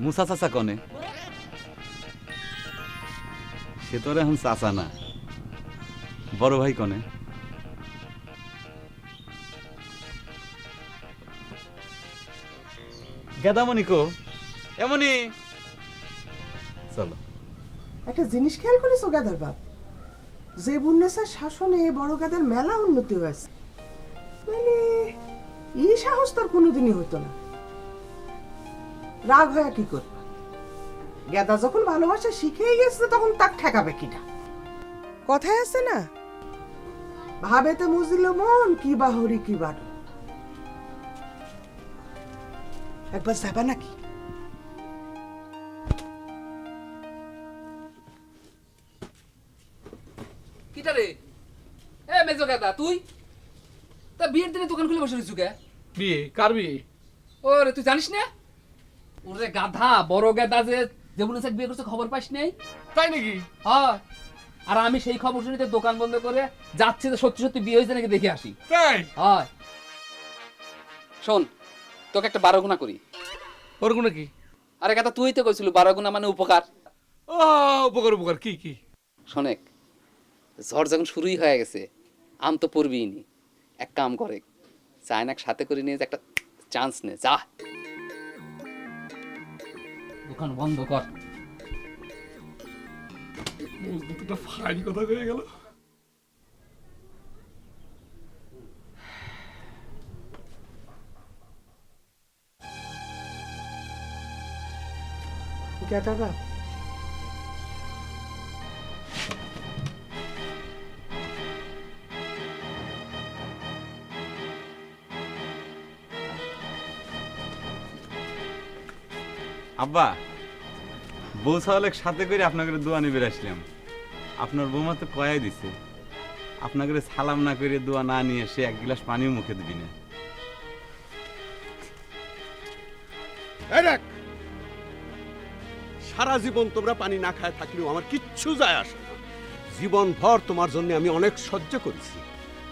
মুসা চাচা কনে? সে তোর এখন চাচা না, বড় ভাই কনে? গেদামণি কো? এমনি চলো। একটা জিনিস খেয়াল করেছো গাদার বাপ, যে বুন্নেসার শাসনে বড় গাদার মেলা উন্নতি হয়েছে, মানে এই সাহস তোর কোনোদিনই হতো না। রাগ হয়ে কি করবে? গেদা যখন ভালোবাসা শিখেই গেছে তখন তাক ঠেকাবে কিনা? কথায় আছে না, ভাবেতে মুজিল মন কি বাহরি কি বাড়ো। একবার যাবা নাকি? কিটা রে? এ মেজো গাদা, তুই তা বিয়ের দিনে দোকান খুলে বসে রইছু কে? বিয়ে? কার বিয়ে? ওরে তুই জানিস না? ওরে গাধা, বড় গাদা যে যেমন বিয়ে করছে খবর পাইস নাই? তাই নাকি? হয়। আর আমি সেই খবর শুনে তো দোকান বন্ধ করে যাচ্ছি, যে সত্যি সত্যি বিয়ে হয়েছে নাকি দেখে আসি। তাই? হয়। শোন, তোকে একটা 12 গুণা করি। ওর গুণা কি? আরে গাদা, তুই তো কইছিল 12 গুণা মানে উপকার। ও উপকার, উপকার কি কি? শোনেক, ঝড় যখন শুরুই হয়ে গেছে, আম তো পড়বিই নি। এক কাম করে, চায়নাক সাথে করে নিয়ে একটা চান্স নে, যা দোকান বন্ধ কর। দুটো ফাইন কথা হয়ে গেল। গেদা বাপ, আব্বা, বউ সালেক সাথে করে আপনাকে দোয়া নিবে আসলাম। আপনার বৌমা তো কয়াই দিছে, আপনাকে সালাম না করে দোয়া না নিয়ে সে এক গ্লাস পানিও মুখে দিবি না। সারা জীবন তোমরা পানি না খায় থাকলেও আমার কিচ্ছু যায় আসে না। জীবন ভর তোমার জন্য আমি অনেক সহ্য করেছি,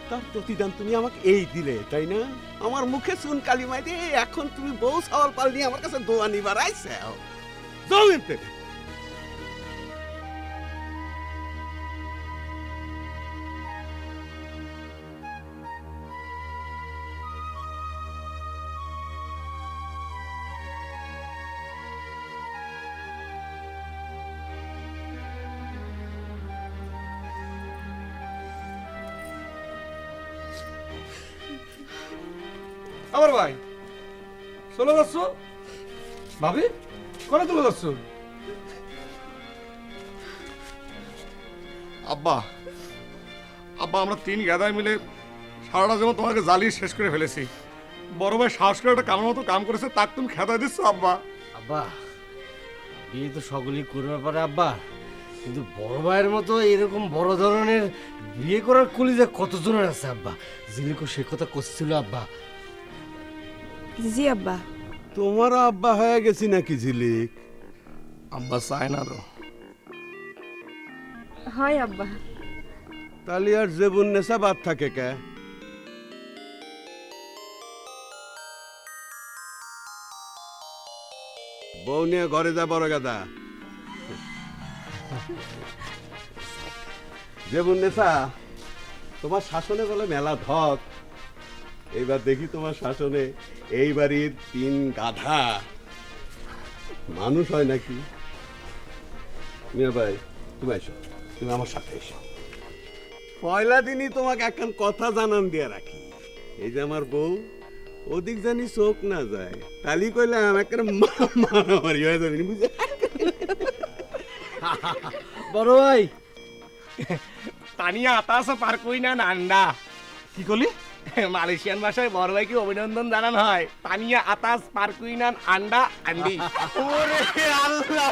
তার প্রতিদান তুমি আমাকে এই দিলে, তাই না? আমার মুখে চুন কালি মাইতে এখন তুমি বউ সাওয়াল পাল নিয়ে আমার কাছে দোয়া নিবার আইছে। যাও এনতে। আমার ভাই চলে যাচ্ছ? ভাবি কোনে চলে যাচ্ছ? আব্বা, আব্বা আমরা 3 গাদায় মিলে সারাটা যেমন তোমাকে জ্বালিয়ে শেষ করে ফেলেছি। বড় ভাই সাহস করে একটা কামের মতো কাম করেছে, তাক তুমি খেদা দিচ্ছ আব্বা। আব্বা, বিয়ে তো সকলেই করবে পারে আব্বা, কিন্তু বড় ভাইয়ের মতো এরকম বড় ধরনের বিয়ে করার কলিজা কতজনের আছে আব্বা? জিলিকো সে কথা করছিল আব্বা। জি আব্বা। তোমার আব্বা হয়ে গেছি নাকি ঝিলিক? আব্বা চায় না তো। হয় আব্বা। তাহলে আর জেবুন নেশা বাদ থাকে কে? বউ নিয়ে ঘরে যা বড় গাদা। যেমন নেশা তোমার শাসনে বলে মেলা ধক, এইবার দেখি তোমার শাসনে এই বাড়ির 3 গাধা মানুষ হয় নাকি। মিয়া ভাই তুমি এসো, তুমি আমার সাথে এসো। পয়লা দিনই তোমাকে একখান কথা জানান দিয়ে রাখি, এই যে আমার বউ ওদিক জানি চোখ না যায়, তালি কইলাম একটা মারামারি হয়ে যাবে বুঝে। বড় ভাই তানিয়া আতাসা পার কই না আন্ডা। কি করলি? মালয়েশিয়ান ভাষায় বড় ভাইকে অভিনন্দন জানানো হয়, তানিয়া আতাস পার কুইনান আন্ডা আন্ডি। ওরে আল্লাহ!